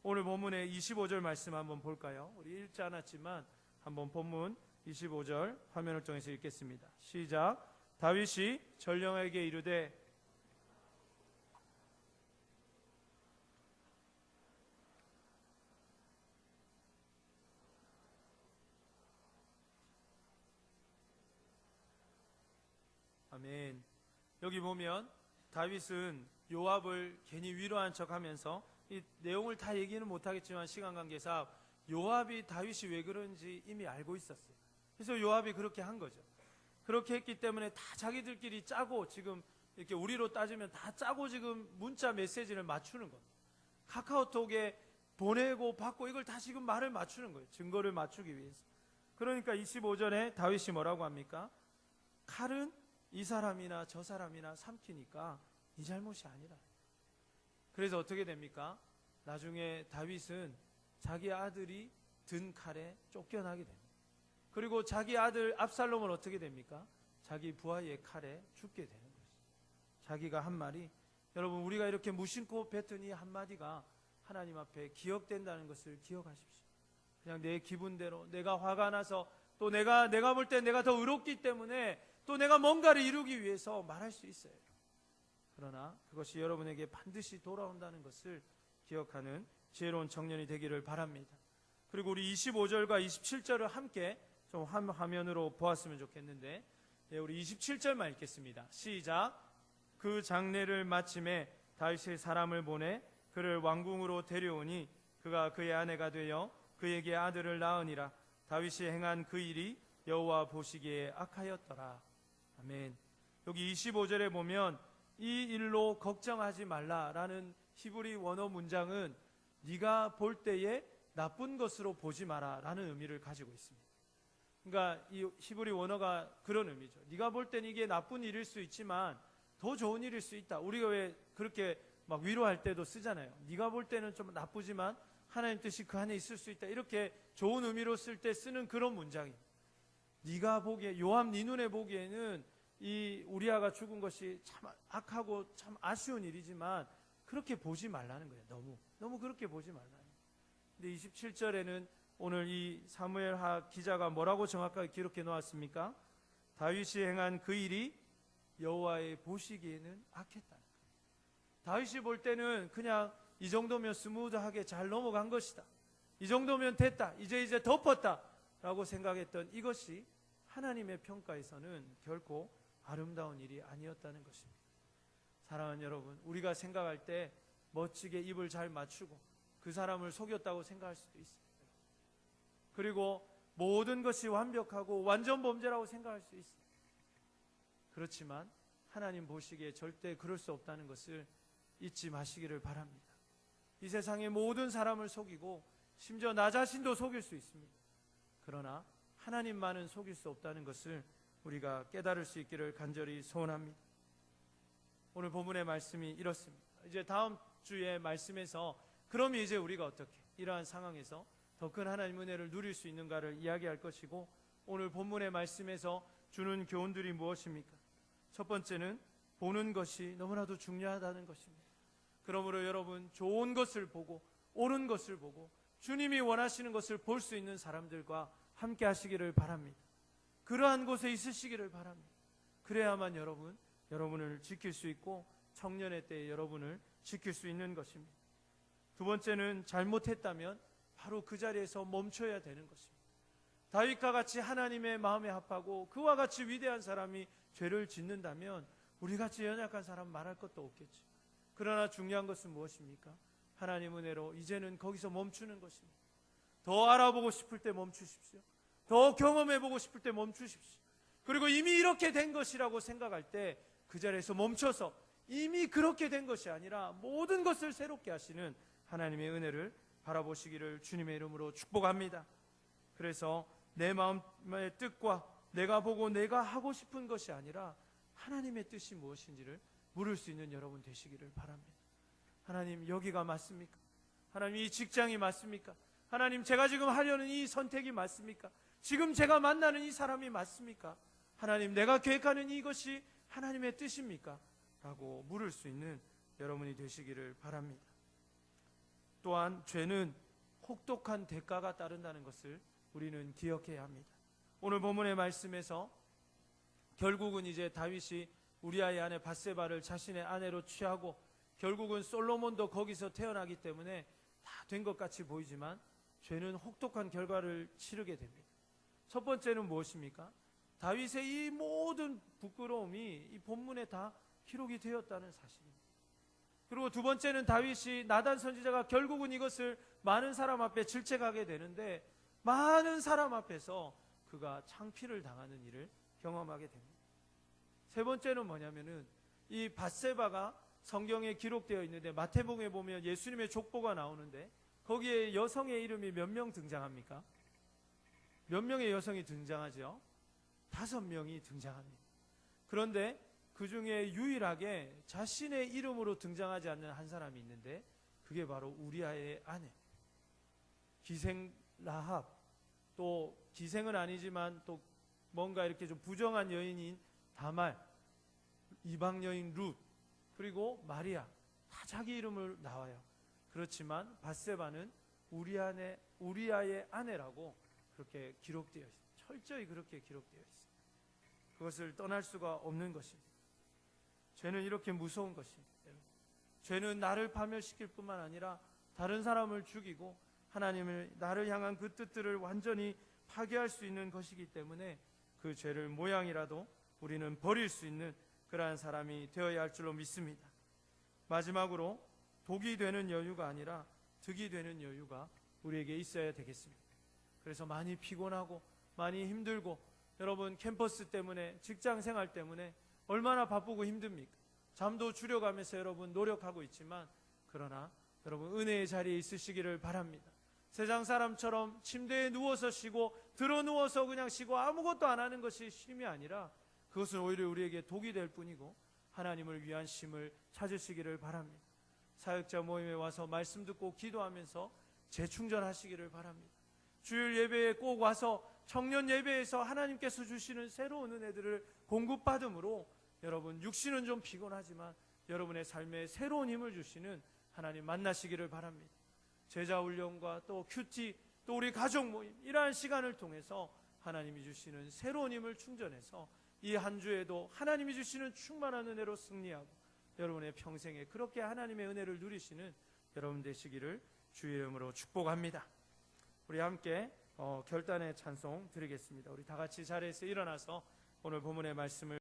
오늘 본문의 25절 말씀 한번 볼까요? 우리 읽지 않았지만 한번 본문 25절 화면을 통해서 읽겠습니다. 시작. 다윗이 전령에게 이르되 아멘. 여기 보면 다윗은 요압을 괜히 위로한 척하면서 이 내용을 다 얘기는 못하겠지만 시간 관계상 요압이 다윗이 왜 그런지 이미 알고 있었어요. 그래서 요압이 그렇게 한 거죠. 그렇게 했기 때문에 다 자기들끼리 짜고 지금 이렇게 우리로 따지면 다 짜고 지금 문자 메시지를 맞추는 겁니다. 카카오톡에 보내고 받고 이걸 다 지금 말을 맞추는 거예요. 증거를 맞추기 위해서. 그러니까 25절에 다윗이 뭐라고 합니까? 칼은 이 사람이나 저 사람이나 삼키니까 네 잘못이 아니라. 그래서 어떻게 됩니까? 나중에 다윗은 자기 아들이 든 칼에 쫓겨나게 됩니다. 그리고 자기 아들 압살롬은 어떻게 됩니까? 자기 부하의 칼에 죽게 되는 것이죠. 자기가 한 말이, 여러분 우리가 이렇게 무심코 뱉은 이 한마디가 하나님 앞에 기억된다는 것을 기억하십시오. 그냥 내 기분대로 내가 화가 나서 또 내가 볼 때 내가 더 의롭기 때문에 또 내가 뭔가를 이루기 위해서 말할 수 있어요. 그러나 그것이 여러분에게 반드시 돌아온다는 것을 기억하는 지혜로운 청년이 되기를 바랍니다. 그리고 우리 25절과 27절을 함께 좀 화면으로 보았으면 좋겠는데, 우리 27절만 읽겠습니다. 시작. 그 장례를 마침에 다윗이 사람을 보내 그를 왕궁으로 데려오니 그가 그의 아내가 되어 그에게 아들을 낳으니라. 다윗이 행한 그 일이 여호와 보시기에 악하였더라. 아멘. 여기 25절에 보면 이 일로 걱정하지 말라라는 히브리 원어 문장은 네가 볼 때에 나쁜 것으로 보지 마라라는 의미를 가지고 있습니다. 그러니까 이 히브리 원어가 그런 의미죠. 네가 볼 때는 이게 나쁜 일일 수 있지만 더 좋은 일일 수 있다. 우리가 왜 그렇게 막 위로할 때도 쓰잖아요. 네가 볼 때는 좀 나쁘지만 하나님 뜻이 그 안에 있을 수 있다. 이렇게 좋은 의미로 쓸 때 쓰는 그런 문장입니다. 네가 보기에, 요압 네 눈에 보기에는 이 우리아가 죽은 것이 참 악하고 참 아쉬운 일이지만 그렇게 보지 말라는 거예요. 너무 그렇게 보지 말라는 거예요. 근데 27절에는 오늘 이 사무엘하 기자가 뭐라고 정확하게 기록해 놓았습니까? 다윗이 행한 그 일이 여호와의 보시기에는 악했다는 거예요. 다윗이 볼 때는 그냥 이 정도면 스무드하게 잘 넘어간 것이다. 이 정도면 됐다. 이제 덮었다. 라고 생각했던 이것이 하나님의 평가에서는 결코 아름다운 일이 아니었다는 것입니다. 사랑하는 여러분, 우리가 생각할 때 멋지게 입을 잘 맞추고 그 사람을 속였다고 생각할 수도 있어요. 그리고 모든 것이 완벽하고 완전 범죄라고 생각할 수 있어요. 그렇지만 하나님 보시기에 절대 그럴 수 없다는 것을 잊지 마시기를 바랍니다. 이 세상의 모든 사람을 속이고 심지어 나 자신도 속일 수 있습니다. 그러나 하나님만은 속일 수 없다는 것을 우리가 깨달을 수 있기를 간절히 소원합니다. 오늘 본문의 말씀이 이렇습니다. 이제 다음 주의 말씀에서 그럼 이제 우리가 어떻게 이러한 상황에서 더 큰 하나님 은혜를 누릴 수 있는가를 이야기할 것이고, 오늘 본문의 말씀에서 주는 교훈들이 무엇입니까? 첫 번째는 보는 것이 너무나도 중요하다는 것입니다. 그러므로 여러분, 좋은 것을 보고 옳은 것을 보고 주님이 원하시는 것을 볼 수 있는 사람들과 함께 하시기를 바랍니다. 그러한 곳에 있으시기를 바랍니다. 그래야만 여러분을 지킬 수 있고 청년의 때에 여러분을 지킬 수 있는 것입니다. 두 번째는 잘못했다면 바로 그 자리에서 멈춰야 되는 것입니다. 다윗과 같이 하나님의 마음에 합하고 그와 같이 위대한 사람이 죄를 짓는다면 우리같이 연약한 사람 말할 것도 없겠죠. 그러나 중요한 것은 무엇입니까? 하나님 은혜로 이제는 거기서 멈추는 것입니다. 더 알아보고 싶을 때 멈추십시오. 더 경험해보고 싶을 때 멈추십시오. 그리고 이미 이렇게 된 것이라고 생각할 때 그 자리에서 멈춰서 이미 그렇게 된 것이 아니라 모든 것을 새롭게 하시는 하나님의 은혜를 바라보시기를 주님의 이름으로 축복합니다. 그래서 내 마음의 뜻과 내가 보고 내가 하고 싶은 것이 아니라 하나님의 뜻이 무엇인지를 물을 수 있는 여러분 되시기를 바랍니다. 하나님, 여기가 맞습니까? 하나님, 이 직장이 맞습니까? 하나님, 제가 지금 하려는 이 선택이 맞습니까? 지금 제가 만나는 이 사람이 맞습니까? 하나님, 내가 계획하는 이것이 하나님의 뜻입니까? 라고 물을 수 있는 여러분이 되시기를 바랍니다. 또한 죄는 혹독한 대가가 따른다는 것을 우리는 기억해야 합니다. 오늘 본문의 말씀에서 결국은 이제 다윗이 우리아의 아내 밧세바를 자신의 아내로 취하고 결국은 솔로몬도 거기서 태어나기 때문에 다 된 것 같이 보이지만 죄는 혹독한 결과를 치르게 됩니다. 첫 번째는 무엇입니까? 다윗의 이 모든 부끄러움이 이 본문에 다 기록이 되었다는 사실입니다. 그리고 두 번째는 다윗이 나단 선지자가 결국은 이것을 많은 사람 앞에 질책하게 되는데 많은 사람 앞에서 그가 창피를 당하는 일을 경험하게 됩니다. 세 번째는 뭐냐면은 이 밧세바가 성경에 기록되어 있는데 마태복음에 보면 예수님의 족보가 나오는데 거기에 여성의 이름이 몇 명 등장합니까? 몇 명의 여성이 등장하죠? 5명이 등장합니다. 그런데 그 중에 유일하게 자신의 이름으로 등장하지 않는 한 사람이 있는데 그게 바로 우리아의 아내 기생 라합, 또 기생은 아니지만 또 뭔가 이렇게 좀 부정한 여인인 다말, 이방 여인 룻, 그리고 마리아, 다 자기 이름을 나와요. 그렇지만 밧세바는 우리아의 아내라고 그렇게 기록되어 있어요. 철저히 그렇게 기록되어 있어요. 그것을 떠날 수가 없는 것입니다. 죄는 이렇게 무서운 것입니다. 죄는 나를 파멸시킬 뿐만 아니라 다른 사람을 죽이고 하나님을 나를 향한 그 뜻들을 완전히 파괴할 수 있는 것이기 때문에 그 죄를 모양이라도 우리는 버릴 수 있는 그러한 사람이 되어야 할 줄로 믿습니다. 마지막으로 독이 되는 여유가 아니라 득이 되는 여유가 우리에게 있어야 되겠습니다. 그래서 많이 피곤하고 많이 힘들고 여러분 캠퍼스 때문에 직장 생활 때문에 얼마나 바쁘고 힘듭니까? 잠도 줄여가면서 여러분 노력하고 있지만 그러나 여러분 은혜의 자리에 있으시기를 바랍니다. 세상 사람처럼 침대에 누워서 쉬고 들어 누워서 그냥 쉬고 아무것도 안 하는 것이 쉼이 아니라 그것은 오히려 우리에게 독이 될 뿐이고 하나님을 위한 쉼을 찾으시기를 바랍니다. 사역자 모임에 와서 말씀 듣고 기도하면서 재충전하시기를 바랍니다. 주일 예배에 꼭 와서 청년 예배에서 하나님께서 주시는 새로운 은혜들을 공급받음으로 여러분 육신은 좀 피곤하지만 여러분의 삶에 새로운 힘을 주시는 하나님 만나시기를 바랍니다. 제자 훈련과 또 큐티 또 우리 가족 모임 이러한 시간을 통해서 하나님이 주시는 새로운 힘을 충전해서 이 한 주에도 하나님이 주시는 충만한 은혜로 승리하고 여러분의 평생에 그렇게 하나님의 은혜를 누리시는 여러분 되시기를 주의 이름으로 축복합니다. 우리 함께 결단의 찬송 드리겠습니다. 우리 다 같이 자리에서 일어나서 오늘 본문의 말씀을